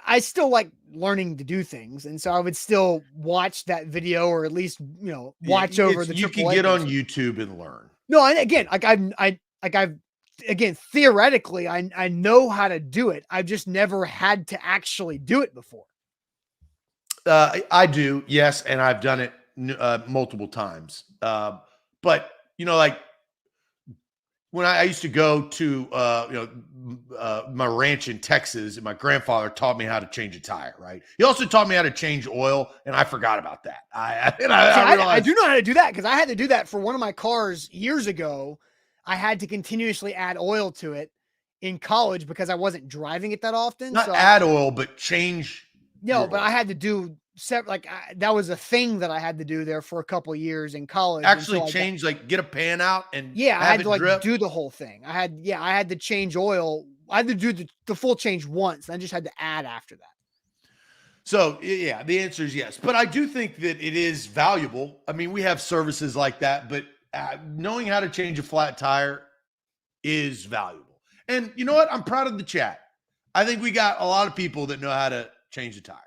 I still like learning to do things. And so I would still watch that video or at least, watch over the AAA. You can get on YouTube and learn. No, and again, I've again, theoretically, I know how to do it. I've just never had to actually do it before. I do, yes, and I've done it multiple times. But like when I used to go to my ranch in Texas, and my grandfather taught me how to change a tire. Right. He also taught me how to change oil, and I forgot about that. I do know how to do that because I had to do that for one of my cars years ago. I had to continuously add oil to it in college because I wasn't driving it that often. Not add oil, but change. No, but I had to do that was a thing that I had to do there for a couple of years in college. Actually change, get a pan out and I had to do the whole thing. I had to change oil. I had to do the full change once. I just had to add after that. So yeah, the answer is yes, but I do think that it is valuable. I mean, we have services like that, but knowing how to change a flat tire is valuable. And you know what? I'm proud of the chat. I think we got a lot of people that know how to change a tire.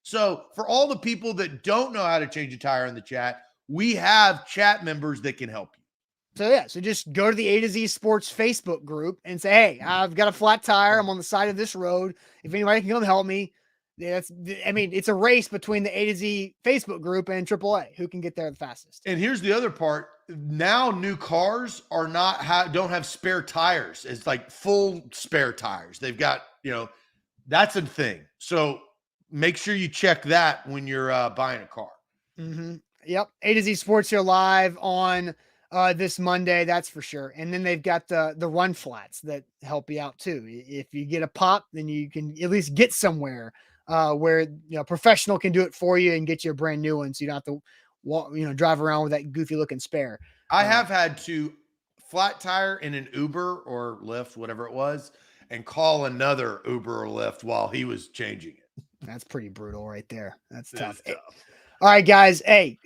So for all the people that don't know how to change a tire in the chat, we have chat members that can help you. So just go to the A to Z Sports Facebook group and say, hey, I've got a flat tire. I'm on the side of this road. If anybody can come help me, it's a race between the A to Z Facebook group and AAA. Who can get there the fastest? And here's the other part. Now new cars are don't have spare tires. It's like full spare tires. They've got, that's a thing. So make sure you check that when you're buying a car. Mm-hmm. Yep. A to Z Sports here live on this Monday. That's for sure. And then they've got the run flats that help you out too. If you get a pop, then you can at least get somewhere where a professional can do it for you and get you a brand new one. So you don't have to drive around with that goofy looking spare. I have had to flat tire in an Uber or Lyft, whatever it was, and call another Uber or Lyft while he was changing it. That's pretty brutal right there. That's tough. All right, guys. Hey,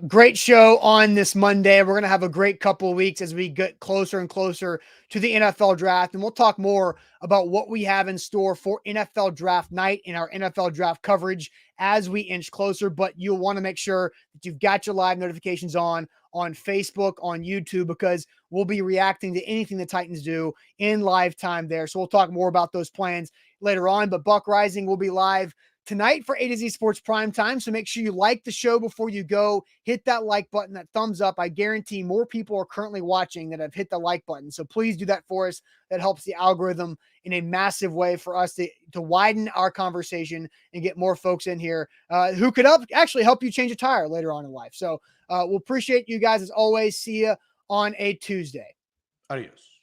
great show on this Monday. We're going to have a great couple of weeks as we get closer and closer to the NFL draft. And we'll talk more about what we have in store for NFL draft night and our NFL draft coverage as we inch closer. But you'll want to make sure that you've got your live notifications on Facebook, on YouTube, because we'll be reacting to anything the Titans do in live time there. So we'll talk more about those plans later on. But Buck Rising will be live tonight for A to Z Sports Prime Time. So make sure you like the show before you go. Hit that like button, that thumbs up. I guarantee more people are currently watching that have hit the like button. So please do that for us. That helps the algorithm in a massive way for us to widen our conversation and get more folks in here who could actually help you change a tire later on in life. So we'll appreciate you guys as always. See you on a Tuesday. Adios.